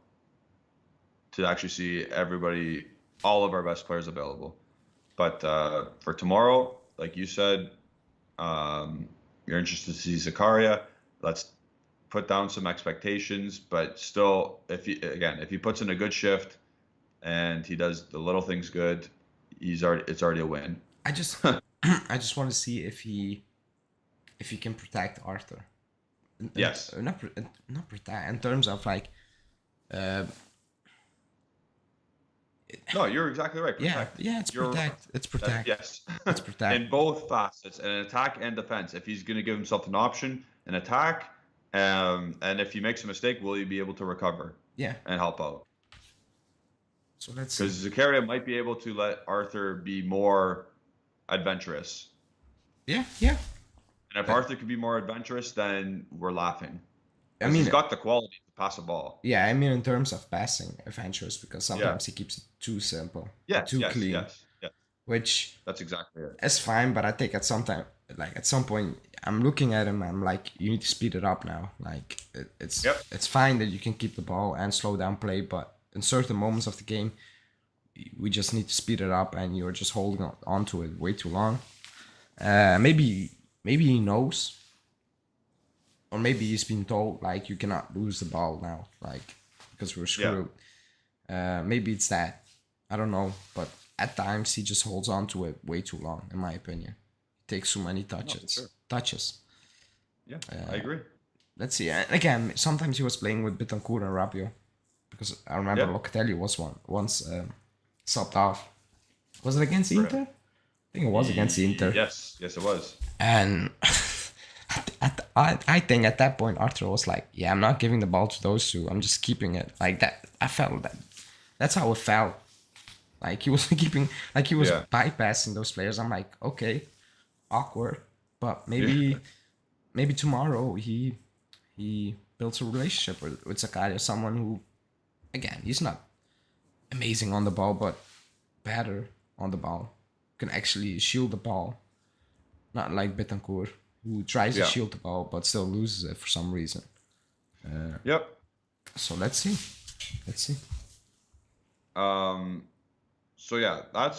[SPEAKER 1] to actually see everybody, all of our best players available. But for tomorrow, like you said, you're interested to see Zakaria. Let's put down some expectations, but still, if he puts in a good shift and he does the little things good, it's already a win.
[SPEAKER 2] I just I just want to see if he can protect Arthur.
[SPEAKER 1] Yes.
[SPEAKER 2] Not protect in terms of like.
[SPEAKER 1] No, you're exactly right. Protect.
[SPEAKER 2] Yeah, it's protect. It's protect.
[SPEAKER 1] Yes.
[SPEAKER 2] It's protect.
[SPEAKER 1] In both facets, in attack and defense. If he's going to give himself an option, an attack, and if he makes a mistake, will he be able to recover?
[SPEAKER 2] Yeah.
[SPEAKER 1] And help out?
[SPEAKER 2] So let's see.
[SPEAKER 1] Because Zakaria might be able to let Arthur be more adventurous.
[SPEAKER 2] Yeah.
[SPEAKER 1] And if Arthur could be more adventurous, then we're laughing.
[SPEAKER 2] I mean,
[SPEAKER 1] he's got the quality to pass a ball.
[SPEAKER 2] Yeah, I mean in terms of passing, adventurous, because sometimes he keeps it too simple, too clean.
[SPEAKER 1] Yes.
[SPEAKER 2] Which
[SPEAKER 1] that's exactly it.
[SPEAKER 2] It's fine, but I think at some point, I'm looking at him. I'm like, you need to speed it up now. Like it's fine that you can keep the ball and slow down play, but in certain moments of the game, we just need to speed it up, and you're just holding on to it way too long. Maybe he knows. Or maybe he's been told, like, you cannot lose the ball now, like, because we're screwed. Yeah. Maybe it's that. I don't know. But at times, he just holds on to it way too long, in my opinion. He takes too many touches.
[SPEAKER 1] Yeah, I agree.
[SPEAKER 2] Let's see. And again, sometimes he was playing with Bianconeri and Rabiot. Because I remember Locatelli was once subbed off. Was it against Inter? I think it was against Inter.
[SPEAKER 1] Yes, it was.
[SPEAKER 2] And... I think at that point Arthur was like, yeah, I'm not giving the ball to those two. I'm just keeping it like that. I felt that. That's how it felt. Like he was bypassing those players. I'm like, okay, awkward, but maybe tomorrow he builds a relationship with Zakaria, someone who, again, he's not amazing on the ball, but better on the ball, can actually shield the ball, not like Betancourt, who tries to shield the ball but still loses it for some reason. So let's see.
[SPEAKER 1] So yeah, that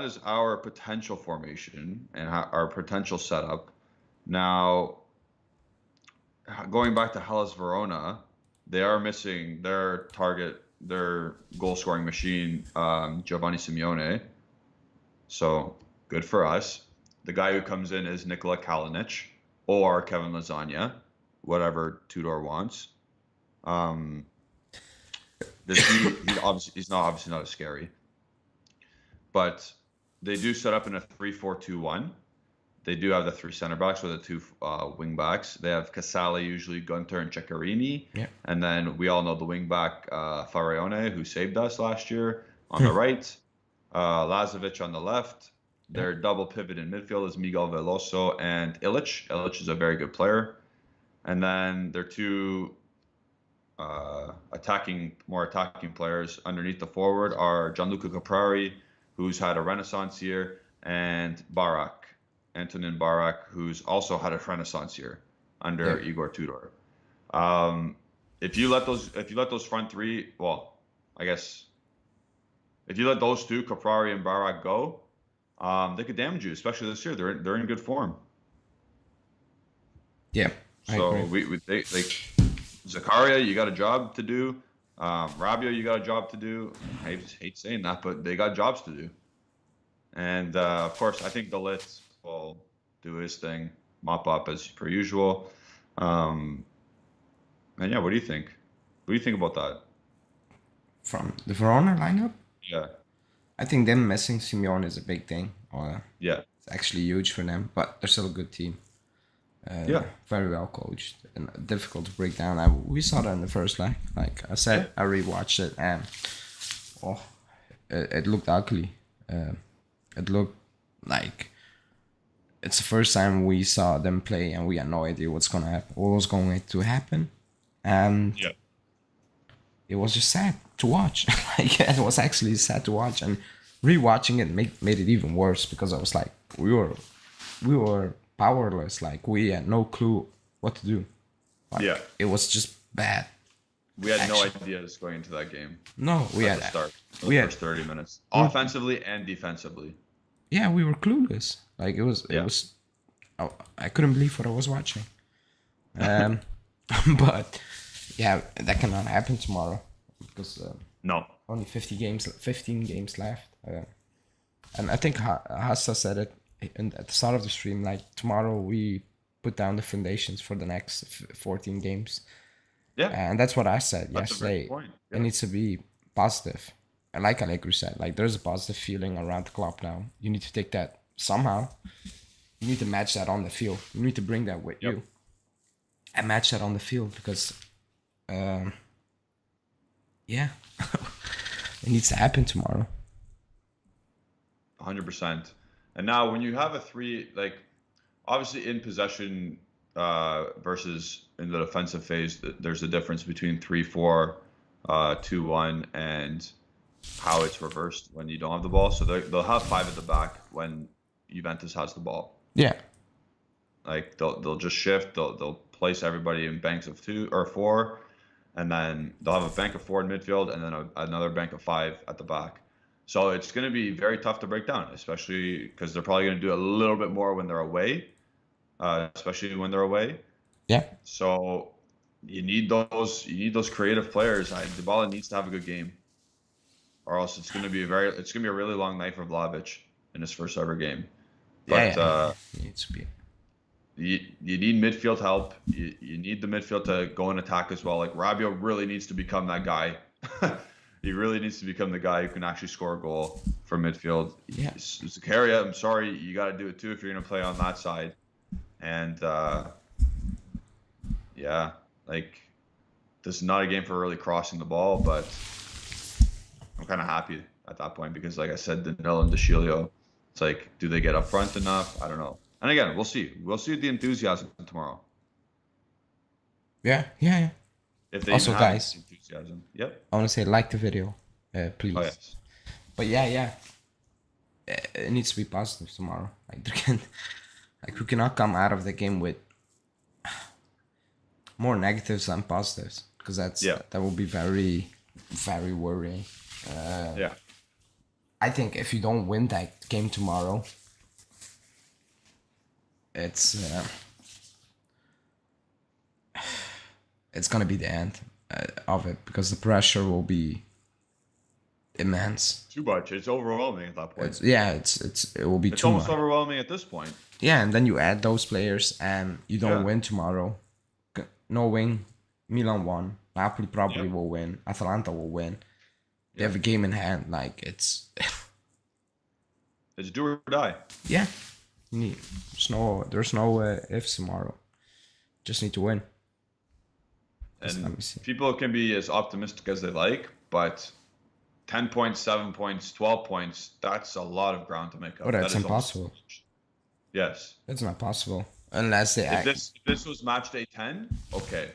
[SPEAKER 1] is our potential formation and our potential setup. Now, going back to Hellas Verona, they are missing their goal scoring machine, Giovanni Simeone. So good for us. The guy who comes in is Nikola Kalinic or Kevin Lasagna, whatever Tudor wants. He's obviously not as scary, but they do set up in a 3-4-2-1. They do have the three center backs with the two wing backs. They have Casale, usually Gunter and Ceccarini, and then we all know the wing back Faraone, who saved us last year, on the right, Lazovic on the left. Their double pivot in midfield is Miguel Veloso and Illich. Illich is a very good player. And then their two attacking players underneath the forward are Gianluca Caprari, who's had a renaissance year, and Antonin Barak, who's also had a renaissance year under Igor Tudor. If you let those front three, well, I guess if you let those two, Caprari and Barak, go, they could damage you, especially this year. They're in good form.
[SPEAKER 2] Yeah.
[SPEAKER 1] So Zakaria, you got a job to do. Rabiot, you got a job to do. I just hate saying that, but they got jobs to do. And of course, I think the Litz will do his thing, mop up as per usual. And yeah, what do you think? What do you think about that?
[SPEAKER 2] From the Verona lineup?
[SPEAKER 1] Yeah.
[SPEAKER 2] I think them missing Simeone is a big thing.
[SPEAKER 1] Yeah.
[SPEAKER 2] It's actually huge for them, but they're still a good team.
[SPEAKER 1] Yeah.
[SPEAKER 2] Very well coached and difficult to break down. We saw that in the first leg. Like I said, I rewatched it and it looked ugly. It looked like it's the first time we saw them play and we had no idea what was going to happen, and it was just sad to watch. Like it was actually sad to watch, and rewatching it made it even worse because I was like, we were powerless. Like we had no clue what to do. Like, it was just bad.
[SPEAKER 1] We had no ideas going into that game.
[SPEAKER 2] No, we had
[SPEAKER 1] the start.
[SPEAKER 2] We
[SPEAKER 1] first 30 minutes, offensively and defensively.
[SPEAKER 2] Yeah, we were clueless. Like it was. I couldn't believe what I was watching. But yeah, that cannot happen tomorrow because
[SPEAKER 1] no,
[SPEAKER 2] only 15 games left. And I think Hassa said it at the start of the stream. Like tomorrow we put down the foundations for the next 14 games.
[SPEAKER 1] Yeah,
[SPEAKER 2] and that's what I said yesterday.
[SPEAKER 1] Yeah.
[SPEAKER 2] It needs to be positive. And like Allegri said, like there's a positive feeling around the club now. You need to take that somehow. You need to match that on the field. You need to bring that with you and match that on the field because, it needs to happen tomorrow.
[SPEAKER 1] 100%. And now when you have a three, like obviously in possession versus in the defensive phase, there's a difference between 3-4, 2-1, and how it's reversed when you don't have the ball. So they'll have 5 at the back when Juventus has the ball.
[SPEAKER 2] Yeah.
[SPEAKER 1] Like they'll just shift. They'll place everybody in banks of 2 or 4, and then they'll have a bank of 4 in midfield, and then another bank of 5 at the back. So it's going to be very tough to break down, especially because they're probably going to do a little bit more when they're away, especially when they're away.
[SPEAKER 2] Yeah.
[SPEAKER 1] So you need those creative players. Dybala needs to have a good game, or else it's going to be a really long night for Vlahovic in his first ever game. But
[SPEAKER 2] it needs to be.
[SPEAKER 1] You need midfield help. You need the midfield to go and attack as well. Like Rabiot really needs to become that guy. He really needs to become the guy who can actually score a goal for midfield.
[SPEAKER 2] Yeah.
[SPEAKER 1] Zakaria, I'm sorry, you got to do it too if you're going to play on that side. And like this is not a game for really crossing the ball, but I'm kind of happy at that point because, like I said, Danilo and De Sciglio, it's like, do they get up front enough? I don't know. And again, we'll see. We'll see the enthusiasm tomorrow.
[SPEAKER 2] Yeah.
[SPEAKER 1] If they
[SPEAKER 2] also,
[SPEAKER 1] have
[SPEAKER 2] guys,
[SPEAKER 1] enthusiasm. Yep.
[SPEAKER 2] I want to say like the video, please.
[SPEAKER 1] Oh, yes.
[SPEAKER 2] But it needs to be positive tomorrow. Like we cannot come out of the game with more negatives than positives because that will be very, very worrying. I think if you don't win that game tomorrow, it's gonna be the end of it because the pressure will be immense.
[SPEAKER 1] Too much. It's overwhelming at that point.
[SPEAKER 2] It will be too much.
[SPEAKER 1] It's almost overwhelming at this point.
[SPEAKER 2] Yeah, and then you add those players and you don't win tomorrow, knowing Milan won, Napoli probably will win, Atalanta will win. They have a game in hand. Like it's
[SPEAKER 1] do or die.
[SPEAKER 2] Yeah. There's no ifs tomorrow. Just need to win.
[SPEAKER 1] And people can be as optimistic as they like, but 10 points, 7 points, 12 points, that's a lot of ground to make up.
[SPEAKER 2] Oh, that's impossible.
[SPEAKER 1] Yes.
[SPEAKER 2] That's not possible. Unless they
[SPEAKER 1] if this was match day 10, okay.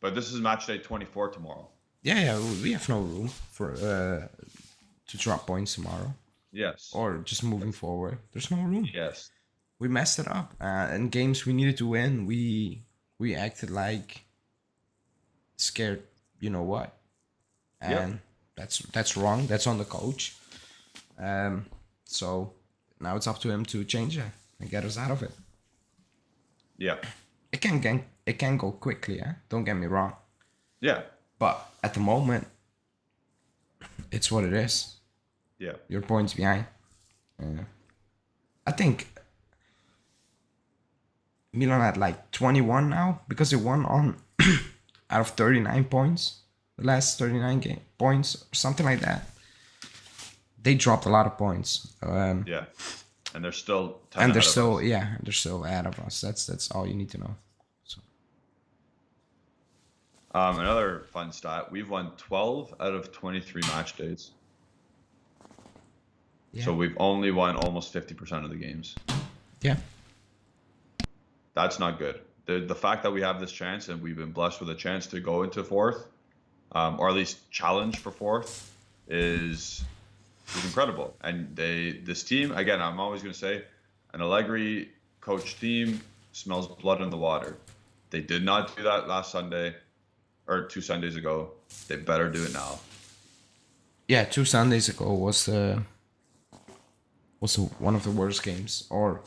[SPEAKER 1] But this is match day 24 tomorrow.
[SPEAKER 2] Yeah, we have no room for to drop points tomorrow.
[SPEAKER 1] Yes.
[SPEAKER 2] Or just moving forward. There's no room.
[SPEAKER 1] Yes.
[SPEAKER 2] We messed it up. In games we needed to win, we acted like scared, you know what? And that's wrong. That's on the coach. So now it's up to him to change it and get us out of it.
[SPEAKER 1] Yeah.
[SPEAKER 2] It can go quickly, Don't get me wrong.
[SPEAKER 1] Yeah.
[SPEAKER 2] But at the moment, it's what it is.
[SPEAKER 1] Yeah.
[SPEAKER 2] Your points behind. I think Milan had like 21 now because they won on out of 39 points. The last 39 points or something like that. They dropped a lot of points.
[SPEAKER 1] and they're still 10
[SPEAKER 2] And they're
[SPEAKER 1] ahead of
[SPEAKER 2] still,
[SPEAKER 1] us.
[SPEAKER 2] yeah, they're still ahead of us. That's all you need to know. So
[SPEAKER 1] Another fun stat: we've won 12 out of 23 match days.
[SPEAKER 2] yeah,
[SPEAKER 1] So we've only won almost 50% of the games.
[SPEAKER 2] yeah,
[SPEAKER 1] That's not good. The fact that we have this chance and we've been blessed with a chance to go into fourth, or at least challenge for fourth, is incredible. And this team, again, I'm always going to say, an Allegri coach team smells blood in the water. They did not do that last Sunday or 2 Sundays ago. They better do it now.
[SPEAKER 2] yeah. 2 Sundays ago was one of the worst games, or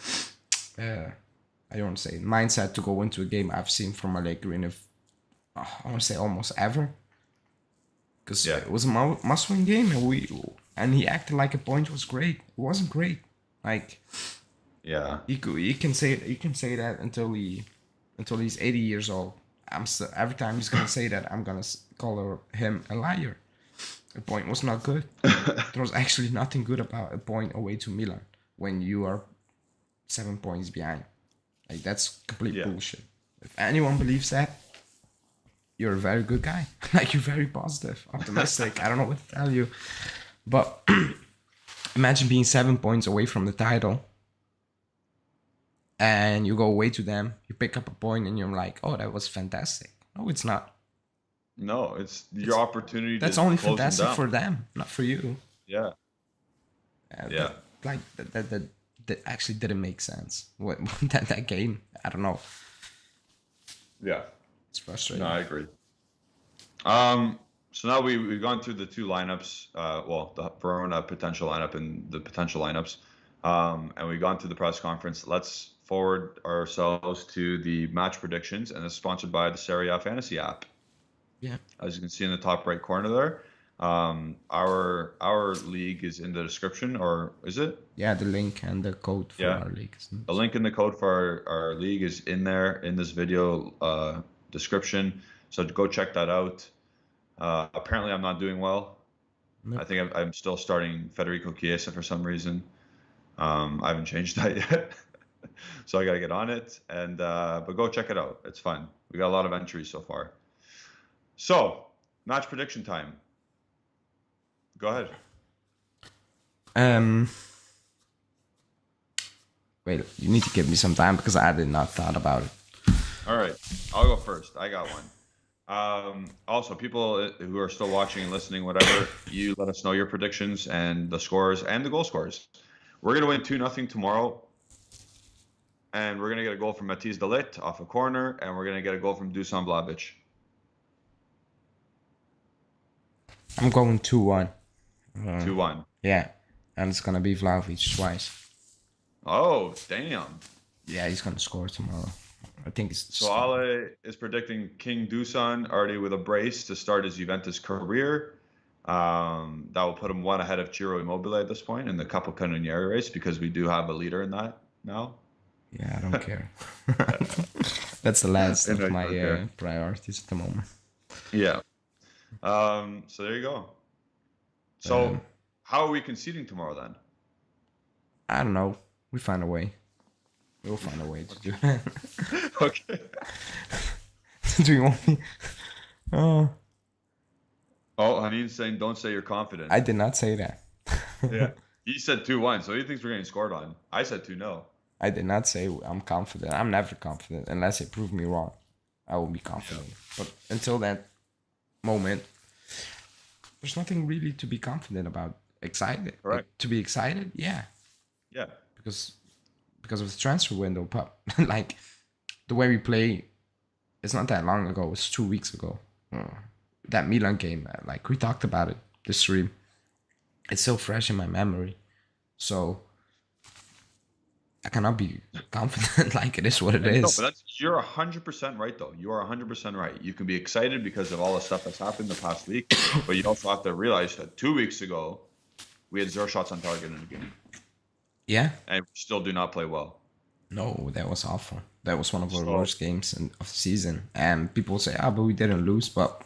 [SPEAKER 2] I don't want to say mindset to go into a game I've seen from Allegri in I want to say almost ever. Because
[SPEAKER 1] Yeah.
[SPEAKER 2] it was a must-win game, and he acted like a point was great. It wasn't great. Like
[SPEAKER 1] Yeah.
[SPEAKER 2] you can say that until he's 80 years old. Every time he's gonna say that, I'm gonna call him a liar. A point was not good. There was actually nothing good about a point away to Milan when you are 7 points behind. Like, that's complete bullshit. If anyone believes that, you're a very good guy. Like, you're very positive, optimistic. I don't know what to tell you. But imagine being 7 points away from the title and you go away to them, you pick up a point and you're like, oh, that was fantastic. No, it's not.
[SPEAKER 1] No, it's your opportunity.
[SPEAKER 2] That's
[SPEAKER 1] to
[SPEAKER 2] only
[SPEAKER 1] close them
[SPEAKER 2] fantastic
[SPEAKER 1] down.
[SPEAKER 2] for them, not for you.
[SPEAKER 1] Yeah. Yeah.
[SPEAKER 2] That actually didn't make sense. That game, I don't know.
[SPEAKER 1] Yeah.
[SPEAKER 2] It's frustrating.
[SPEAKER 1] No, I agree. So now we've gone through the 2 lineups, the Verona potential lineup and the potential lineups, and we've gone through the press conference. Let's forward ourselves to the match predictions, and it's sponsored by the Serie A Fantasy app.
[SPEAKER 2] Yeah.
[SPEAKER 1] As you can see in the top right corner there, our league is in the description, or is it?
[SPEAKER 2] Yeah, the link and the code for our league.
[SPEAKER 1] The link and the code for our league is in there in this video description. So go check that out. Apparently, I'm not doing well.
[SPEAKER 2] Nope.
[SPEAKER 1] I think I'm still starting Federico Chiesa for some reason. I haven't changed that yet, so I got to get on it. And but go check it out. It's fun. We got a lot of entries so far. So match prediction time. Go ahead.
[SPEAKER 2] Wait, you need to give me some time because I did not thought about it.
[SPEAKER 1] All right, I'll go first. I got one. Also, people who are still watching and listening, whatever, you let us know your predictions and the scores and the goal scores. We're gonna win 2-0 tomorrow, and we're gonna get a goal from Matisse De Ligt off a corner, and we're gonna get a goal from Dusan Vlahovic.
[SPEAKER 2] I'm going 2-1.
[SPEAKER 1] 2-1.
[SPEAKER 2] Yeah, and it's gonna be Vlahovic twice.
[SPEAKER 1] Oh, damn.
[SPEAKER 2] Yeah, he's gonna score tomorrow. I think it's.
[SPEAKER 1] So Ale is predicting King Dusan already with a brace to start his Juventus career. That will put him 1 ahead of Ciro Immobile at this point in the Capocannoniere race, because we do have a leader in that now.
[SPEAKER 2] Yeah, I don't care. That's the last of my priorities at the moment.
[SPEAKER 1] Yeah. So there you go. So how are we conceding tomorrow then?
[SPEAKER 2] I don't know. We find a way. We'll find a way to do it.
[SPEAKER 1] Okay.
[SPEAKER 2] Do you want me?
[SPEAKER 1] Oh, Haneen's saying don't say you're confident.
[SPEAKER 2] I did not say that.
[SPEAKER 1] Yeah. He said 2-1, so he thinks we're getting scored on. I said 2-0.
[SPEAKER 2] I did not say I'm confident. I'm never confident unless they prove me wrong. I will be confident. But until that moment, there's nothing really to be confident about. Excited?
[SPEAKER 1] Correct.
[SPEAKER 2] To be excited? Yeah.
[SPEAKER 1] Yeah.
[SPEAKER 2] Because of the transfer window, but like the way we play, it's not that long ago. It's 2 weeks ago. That Milan game, like we talked about it this stream. It's so fresh in my memory, so I cannot be confident. Like, it is what it is.
[SPEAKER 1] No, but you're 100% right though. You are 100% right. You can be excited because of all the stuff that's happened the past week, but you also have to realize that 2 weeks ago we had 0 shots on target in the game.
[SPEAKER 2] Yeah.
[SPEAKER 1] And we still do not play well.
[SPEAKER 2] No, that was awful. That was one of our worst games of the season. And people say, but we didn't lose. But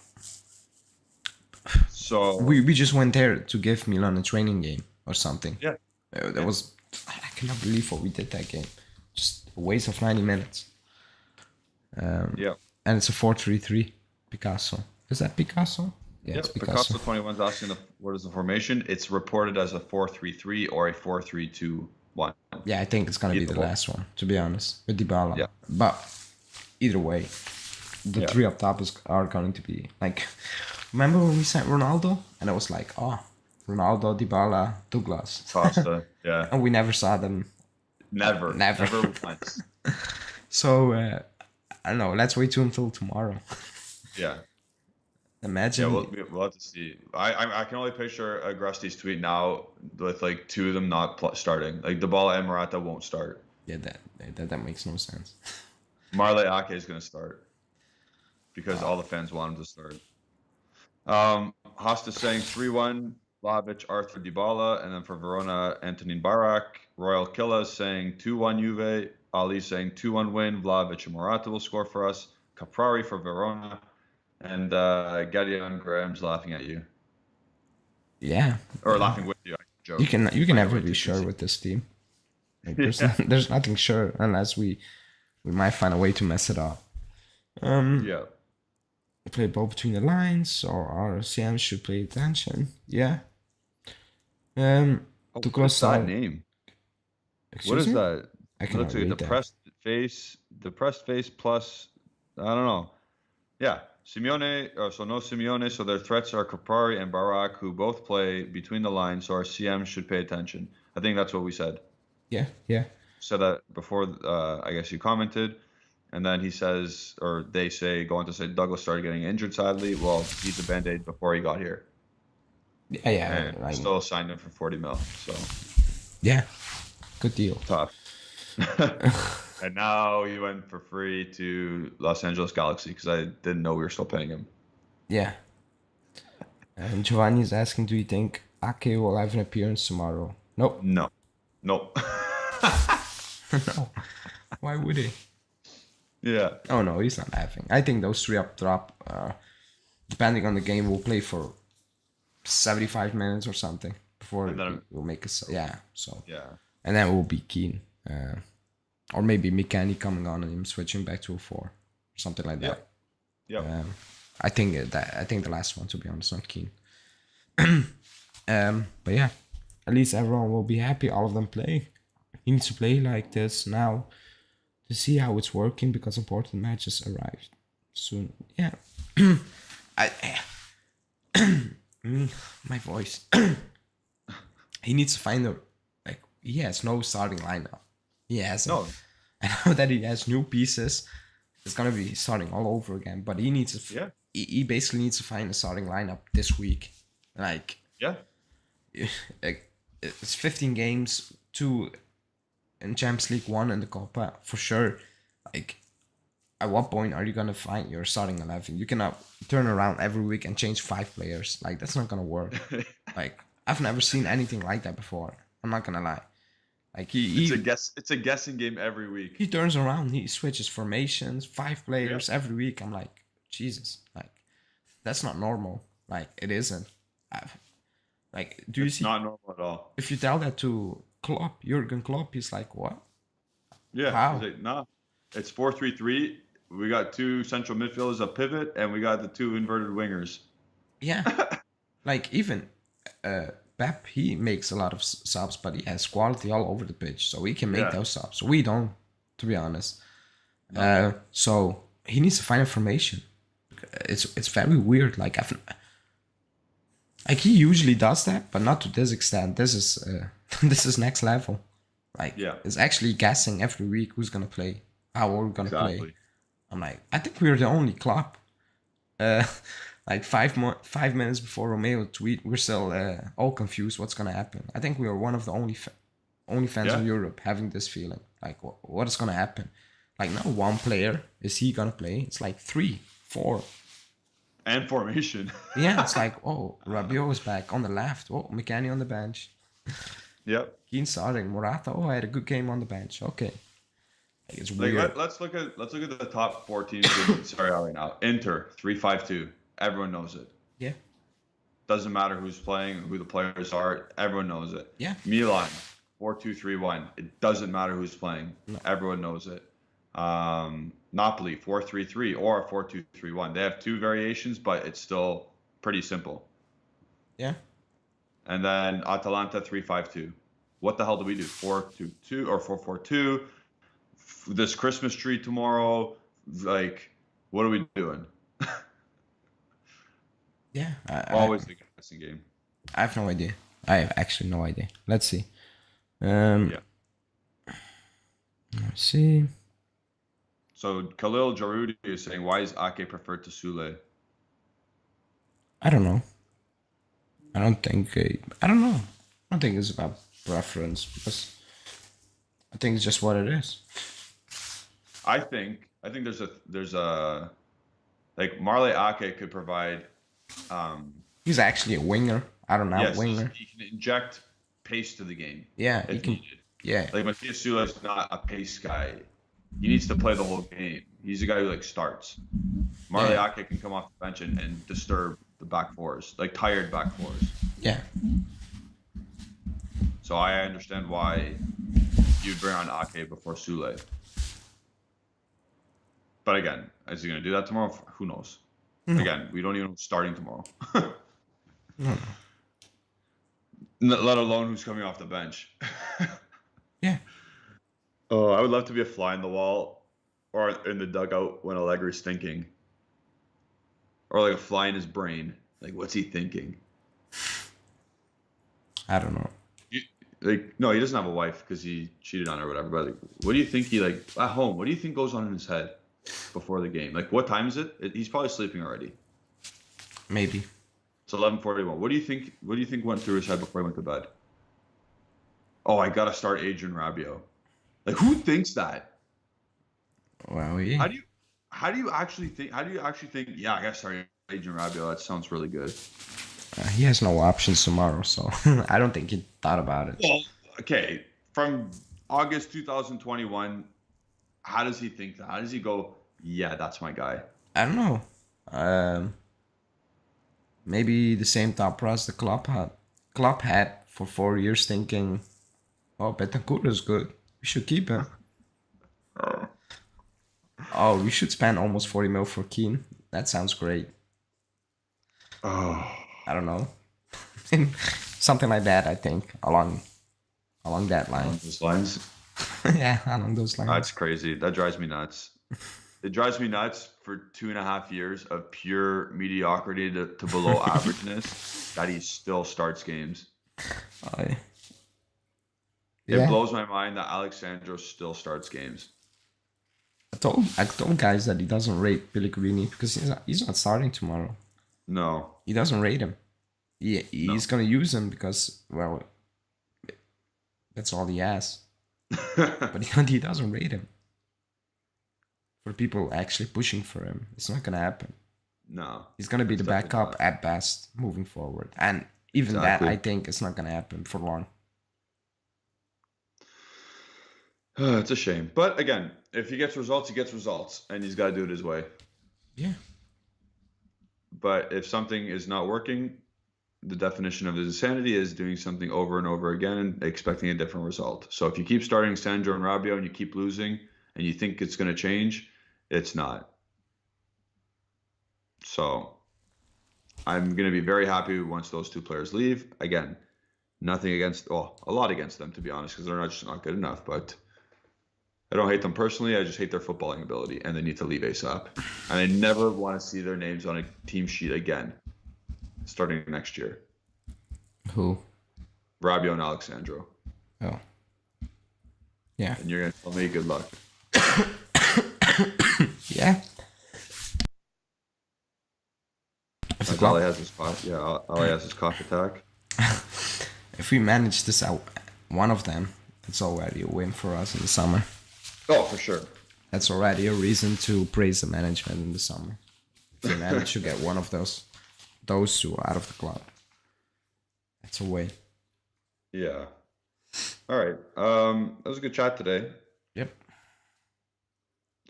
[SPEAKER 1] so
[SPEAKER 2] we just went there to give Milan a training game or something.
[SPEAKER 1] Yeah.
[SPEAKER 2] That was like cannot believe what we did that game. Just a waste of 90 minutes.
[SPEAKER 1] Yeah.
[SPEAKER 2] And it's a 4-3-3. Picasso. Is that Picasso? Yeah, it's Picasso.
[SPEAKER 1] Picasso 21 is asking what is the formation. It's reported as a 4-3-3 or a 4-3-2-1.
[SPEAKER 2] Yeah, I think it's gonna be the last one, to be honest, with Dybala.
[SPEAKER 1] Yeah.
[SPEAKER 2] But either way, the three up top are going to be like. Remember when we signed Ronaldo, and I was like, oh, Ronaldo, Dybala, Douglas,
[SPEAKER 1] Costa, yeah.
[SPEAKER 2] and we never saw them.
[SPEAKER 1] Never once.
[SPEAKER 2] So I don't know. Let's wait until tomorrow.
[SPEAKER 1] Yeah.
[SPEAKER 2] Imagine.
[SPEAKER 1] Yeah, we'll have to see. I can only picture Agrusty's tweet now with like two of them not starting. Like Dybala and Morata won't start.
[SPEAKER 2] Yeah, that makes no sense.
[SPEAKER 1] Marley Ake is gonna start because all the fans want him to start. Hosta saying 3-1 Vlahovic, Arthur, Dybala, and then for Verona, Antonin Barak. Royal Killa saying 2-1 Juve. Ali saying 2-1 win. Vlahovic and Morata will score for us. Caprari for Verona. And Gadion Graham's laughing at you.
[SPEAKER 2] Yeah.
[SPEAKER 1] Or laughing with you. Joke.
[SPEAKER 2] You can never be sure with this team. Like, there's nothing sure unless we might find a way to mess it up.
[SPEAKER 1] Yeah.
[SPEAKER 2] Play ball between the lines, or our CM should pay attention. Yeah.
[SPEAKER 1] What's that name? What is that?
[SPEAKER 2] I cannot read that.
[SPEAKER 1] Depressed face plus, I don't know. Yeah. Simeone, so no Simeone, so their threats are Caprari and Barak, who both play between the lines, so our CM should pay attention. I think that's what we said.
[SPEAKER 2] Yeah.
[SPEAKER 1] Said that before, I guess you commented. And then he says, or they say, go on to say, Douglas started getting injured, sadly. Well, he's a Band-Aid before he got here.
[SPEAKER 2] Yeah.
[SPEAKER 1] And still signed him for 40 mil, so.
[SPEAKER 2] Yeah, good deal.
[SPEAKER 1] Tough. And now he went for free to Los Angeles Galaxy because I didn't know we were still paying him.
[SPEAKER 2] Yeah. And Giovanni's asking, do you think Ake will have an appearance tomorrow? Nope.
[SPEAKER 1] No.
[SPEAKER 2] No. Why would he?
[SPEAKER 1] Yeah.
[SPEAKER 2] Oh, no, he's not having. I think those three up top, depending on the game, will play for 75 minutes or something before we'll make a... Yeah, so...
[SPEAKER 1] Yeah.
[SPEAKER 2] And then we'll be keen. Or maybe Mikani coming on and him switching back to a 4. Or something like that.
[SPEAKER 1] Yeah.
[SPEAKER 2] I think the last one, to be honest, not keen. But yeah, at least everyone will be happy. All of them play. He needs to play like this now to see how it's working because important matches arrive soon. Yeah. My voice. He needs to find he has no starting lineup. He has no. I know that he has new pieces. It's gonna be starting all over again, but he needs to. He basically needs to find a starting lineup this week. It's 15 games, 2 in Champions League, 1 in the Copa for sure. Like, at what point are you gonna find your starting 11? You cannot turn around every week and change 5 players. Like, that's not gonna work. Like, I've never seen anything like that before. I'm not gonna lie. Like
[SPEAKER 1] it's a guessing game every week.
[SPEAKER 2] He turns around, he switches formations, 5 players every week. I'm like, Jesus, like that's not normal. Like it isn't. Do you see?
[SPEAKER 1] Not normal at all.
[SPEAKER 2] If you tell that to Klopp, Jurgen Klopp, he's like, what?
[SPEAKER 1] Yeah.
[SPEAKER 2] How?
[SPEAKER 1] He's like, nah. It's 4-3-3. We got 2 central midfielders, a pivot, and we got the 2 inverted wingers.
[SPEAKER 2] Yeah. Like even Pep, he makes a lot of subs, but he has quality all over the pitch, so he can make those subs. We don't, to be honest. No. So he needs to find information. It's very weird. Like he usually does that, but not to this extent. This is next level. Like it's actually guessing every week who's gonna play, how we're gonna play. I'm like, I think we're the only club. Like 5 minutes before Romeo tweet, we're still all confused what's gonna happen. I think we are one of the only fans in Europe having this feeling. Like, what is gonna happen? Like, not one player is he gonna play. It's like 3, 4.
[SPEAKER 1] And formation.
[SPEAKER 2] Yeah, it's like, oh, Rabiot is back on the left. Oh, Mikani on the bench.
[SPEAKER 1] Yep.
[SPEAKER 2] Keane starting. Morata. Oh, I had a good game on the bench. Okay. Like, it's weird.
[SPEAKER 1] Like, let's look at the top 4 teams in Serie A right now. Inter 3-5-2. Everyone knows it.
[SPEAKER 2] Yeah.
[SPEAKER 1] Doesn't matter who's playing, who the players are. Everyone knows it.
[SPEAKER 2] Yeah.
[SPEAKER 1] Milan 4-2-3-1. It doesn't matter who's playing.
[SPEAKER 2] No.
[SPEAKER 1] Everyone knows it. Napoli 4-3-3 or 4-2-3-1. They have two variations, but it's still pretty simple.
[SPEAKER 2] Yeah.
[SPEAKER 1] And then Atalanta 3-5-2. What the hell do we do? 4-2-2 or 4-4-2? This Christmas tree tomorrow. Like, what are we doing?
[SPEAKER 2] Yeah.
[SPEAKER 1] Always the guessing game.
[SPEAKER 2] I have no idea. I have actually no idea. Let's see.
[SPEAKER 1] Yeah.
[SPEAKER 2] Let's see.
[SPEAKER 1] So Khalil Jarudi is saying, why is Ake preferred to Sule?
[SPEAKER 2] I don't know. I don't think. I don't know. I don't think it's about preference because I think it's just what it is.
[SPEAKER 1] I think there's a like Marley Ake could provide.
[SPEAKER 2] He's actually a winger. I don't know.
[SPEAKER 1] Yes,
[SPEAKER 2] Winger.
[SPEAKER 1] he can inject pace to the game.
[SPEAKER 2] Yeah, he
[SPEAKER 1] if
[SPEAKER 2] can.
[SPEAKER 1] needed.
[SPEAKER 2] Yeah.
[SPEAKER 1] Like Matthias Sule is not a pace guy. He needs to play the whole game. He's a guy who like starts. Marley Ake can come off the bench and disturb the back fours, like tired back fours.
[SPEAKER 2] Yeah.
[SPEAKER 1] So I understand why you'd bring on Ake before Sule. But again, is he going to do that tomorrow? Who knows?
[SPEAKER 2] No.
[SPEAKER 1] Again, we don't even know who's starting tomorrow.
[SPEAKER 2] No.
[SPEAKER 1] Let alone who's coming off the bench.
[SPEAKER 2] Yeah.
[SPEAKER 1] Oh, I would love to be a fly in the wall or in the dugout when Allegri's thinking. Or like a fly in his brain. Like, what's he thinking?
[SPEAKER 2] I don't know.
[SPEAKER 1] Like, no, he doesn't have a wife because he cheated on her or whatever. But like, what do you think he like at home? What do you think goes on in his head before the game? Like, what time is it? He's probably sleeping already.
[SPEAKER 2] Maybe.
[SPEAKER 1] It's 11:41. What do you think? What do you think went through his head before he went to bed? Oh, I gotta start Adrian Rabiot. Like, who thinks that?
[SPEAKER 2] Well, yeah.
[SPEAKER 1] How do you actually think? Yeah, I gotta start Adrian Rabiot. That sounds really good.
[SPEAKER 2] He has no options tomorrow, so I don't think he thought about it.
[SPEAKER 1] Well, okay. From August 2021, how does he think that? How does he go, yeah, that's my guy?
[SPEAKER 2] I don't know. Maybe the same thought process the club had for 4 years, thinking, "Oh, Betancourt is good. We should keep him. Oh, we should spend almost 40 mil for Keane. That sounds great."
[SPEAKER 1] Oh,
[SPEAKER 2] I don't know. Something like that, I think, along that line.
[SPEAKER 1] along those lines.
[SPEAKER 2] Yeah, along those lines.
[SPEAKER 1] That's crazy. That drives me nuts. It drives me nuts for 2.5 years of pure mediocrity to below averageness that he still starts games.
[SPEAKER 2] Yeah.
[SPEAKER 1] It blows my mind that Alexandro still starts games.
[SPEAKER 2] I told guys that he doesn't rate Pellegrini because he's not starting tomorrow.
[SPEAKER 1] No.
[SPEAKER 2] He doesn't rate him. He's gonna use him because, well, that's all he has. But he doesn't rate him. For people actually pushing for him, it's not gonna happen.
[SPEAKER 1] No.
[SPEAKER 2] He's gonna be the backup
[SPEAKER 1] not.
[SPEAKER 2] at best moving forward, and even
[SPEAKER 1] Exactly.
[SPEAKER 2] that, I think, it's not gonna happen for long.
[SPEAKER 1] It's a shame. But again, if he gets results, he gets results, and he's got to do it his way.
[SPEAKER 2] Yeah.
[SPEAKER 1] But if something is not working, the definition of insanity is doing something over and over again and expecting a different result. So if you keep starting Sandro and Rabiot and you keep losing and you think it's going to change, it's not. So I'm going to be very happy once those two players leave. Again, nothing against, well, a lot against them, to be honest, because they're just not good enough. But I don't hate them personally. I just hate their footballing ability, and they need to leave ASAP. And I never want to see their names on a team sheet again, starting next year.
[SPEAKER 2] Who?
[SPEAKER 1] Rabiot and Alexandro.
[SPEAKER 2] Oh. Yeah.
[SPEAKER 1] And you're going to tell me good luck.
[SPEAKER 2] Yeah.
[SPEAKER 1] All he has is cough. Yeah, all he has is cough attack.
[SPEAKER 2] If we manage this out, one of them, it's already a win for us in the summer.
[SPEAKER 1] Oh, for sure.
[SPEAKER 2] That's already a reason to praise the management in the summer. If we manage to get one of those two out of the club, that's a win.
[SPEAKER 1] Yeah. All right. That was a good chat today.
[SPEAKER 2] Yep.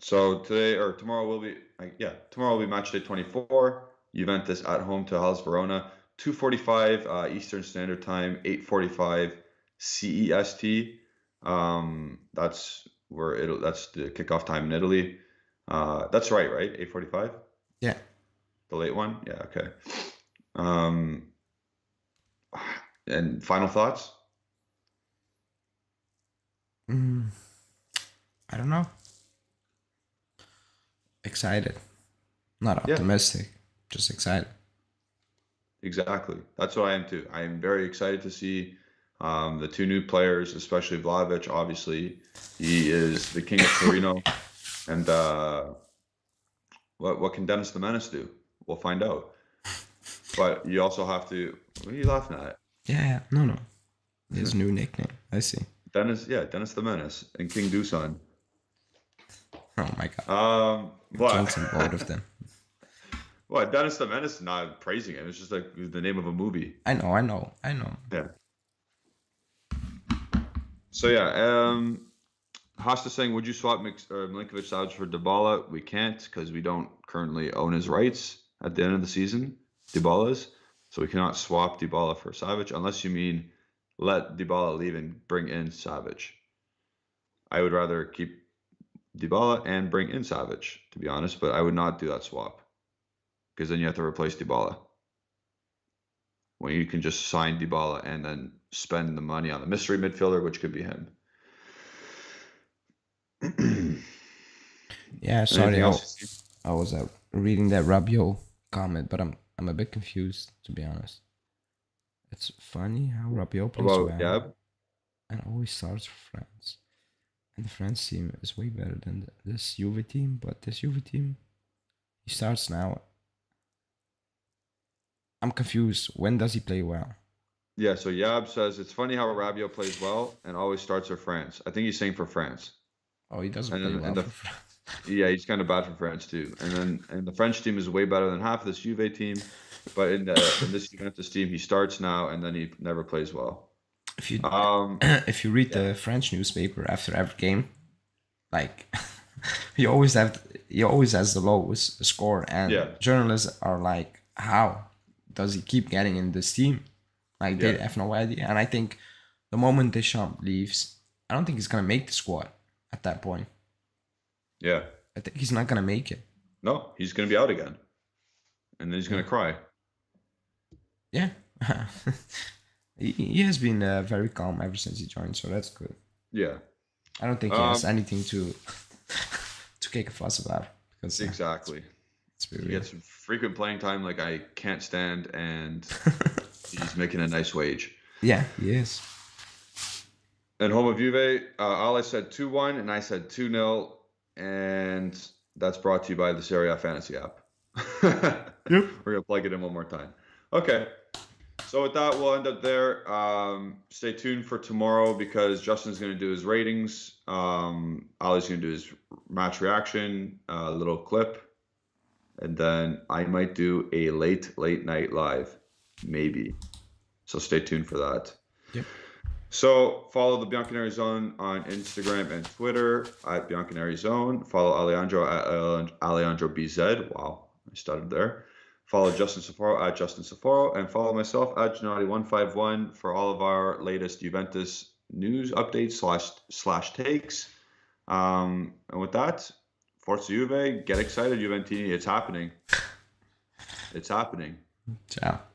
[SPEAKER 1] So tomorrow will be match day 24. Juventus at home to Hellas Verona. 2:45 Eastern Standard Time, 8:45 CEST. That's that's the kickoff time in Italy. That's right? 8:45.
[SPEAKER 2] Yeah.
[SPEAKER 1] The late one. Yeah. Okay. And final thoughts?
[SPEAKER 2] I don't know. Excited. Not
[SPEAKER 1] Yeah.
[SPEAKER 2] optimistic. Just excited.
[SPEAKER 1] Exactly. That's what I am too. I am very excited to see the two new players, especially Vlahovic. Obviously, he is the king of Torino. And what can Dennis the Menace do? We'll find out. But you also have to. What are you laughing at?
[SPEAKER 2] Yeah. No. His new nickname. I see.
[SPEAKER 1] Dennis the Menace and King Dusan.
[SPEAKER 2] Oh my god.
[SPEAKER 1] What?
[SPEAKER 2] Johnson, both of them.
[SPEAKER 1] What? Dennis the Menace? Not praising him. It's just like the name of a movie.
[SPEAKER 2] I know.
[SPEAKER 1] Yeah. So yeah, Hasta saying, would you swap Milinkovic Savic for Dybala? We can't because we don't currently own his rights at the end of the season, Dybala's. So we cannot swap Dybala for Savic unless you mean let Dybala leave and bring in Savic. I would rather keep Dybala and bring in Savic, to be honest, but I would not do that swap because then you have to replace Dybala. When you can just sign Dybala and then spend the money on the mystery midfielder, which could be him.
[SPEAKER 2] Yeah, sorry. I was reading that Rabiot comment, but I'm a bit confused, to be honest. It's funny how Rabiot plays well
[SPEAKER 1] Gab?
[SPEAKER 2] and always starts for France. And the France team is way better than this Juve team, but this Juve team, he starts now. I'm confused. When does he play well?
[SPEAKER 1] Yeah, so Yab says, it's funny how Rabiot plays well and always starts for France. I think he's saying for France.
[SPEAKER 2] Oh, he doesn't play well for France.
[SPEAKER 1] Yeah, he's kind of bad for France too. And the French team is way better than half of this Juve team. But in this Juventus team, he starts now and then he never plays well.
[SPEAKER 2] If you read the French newspaper after every game, like he always has the lowest score, and journalists are like, how does he keep getting in this team? Like they have no idea. And I think the moment Deschamps leaves, I don't think he's gonna make the squad at that point.
[SPEAKER 1] Yeah.
[SPEAKER 2] I think he's not gonna make it.
[SPEAKER 1] No, he's gonna be out again. And then he's gonna cry.
[SPEAKER 2] Yeah. He has been very calm ever since he joined, so that's good.
[SPEAKER 1] Yeah.
[SPEAKER 2] I don't think he has anything to kick a fuss about. Because,
[SPEAKER 1] exactly. He gets frequent playing time like I can't stand, and he's making a nice wage.
[SPEAKER 2] Yeah, he is.
[SPEAKER 1] And home of Juve, Ali said 2-1, and I said 2-0, and that's brought to you by the Serie A Fantasy app.
[SPEAKER 2] Yep.
[SPEAKER 1] We're going to plug it in one more time. Okay. So with that, we'll end up there. Stay tuned for tomorrow because Justin's going to do his ratings. Ali's going to do his match reaction, a little clip. And then I might do a late night live, maybe. So stay tuned for that.
[SPEAKER 2] Yep.
[SPEAKER 1] So follow the Bianconeri Zone on Instagram and Twitter at Bianconeri Zone. Follow Alejandro at Alejandro BZ. Wow, I stuttered there. Follow Justin Safaro at Justin Safaro, and follow myself at Gennady151 for all of our latest Juventus news updates slash takes. And with that, Forza Juve, get excited, Juventini. It's happening. It's happening.
[SPEAKER 2] Ciao.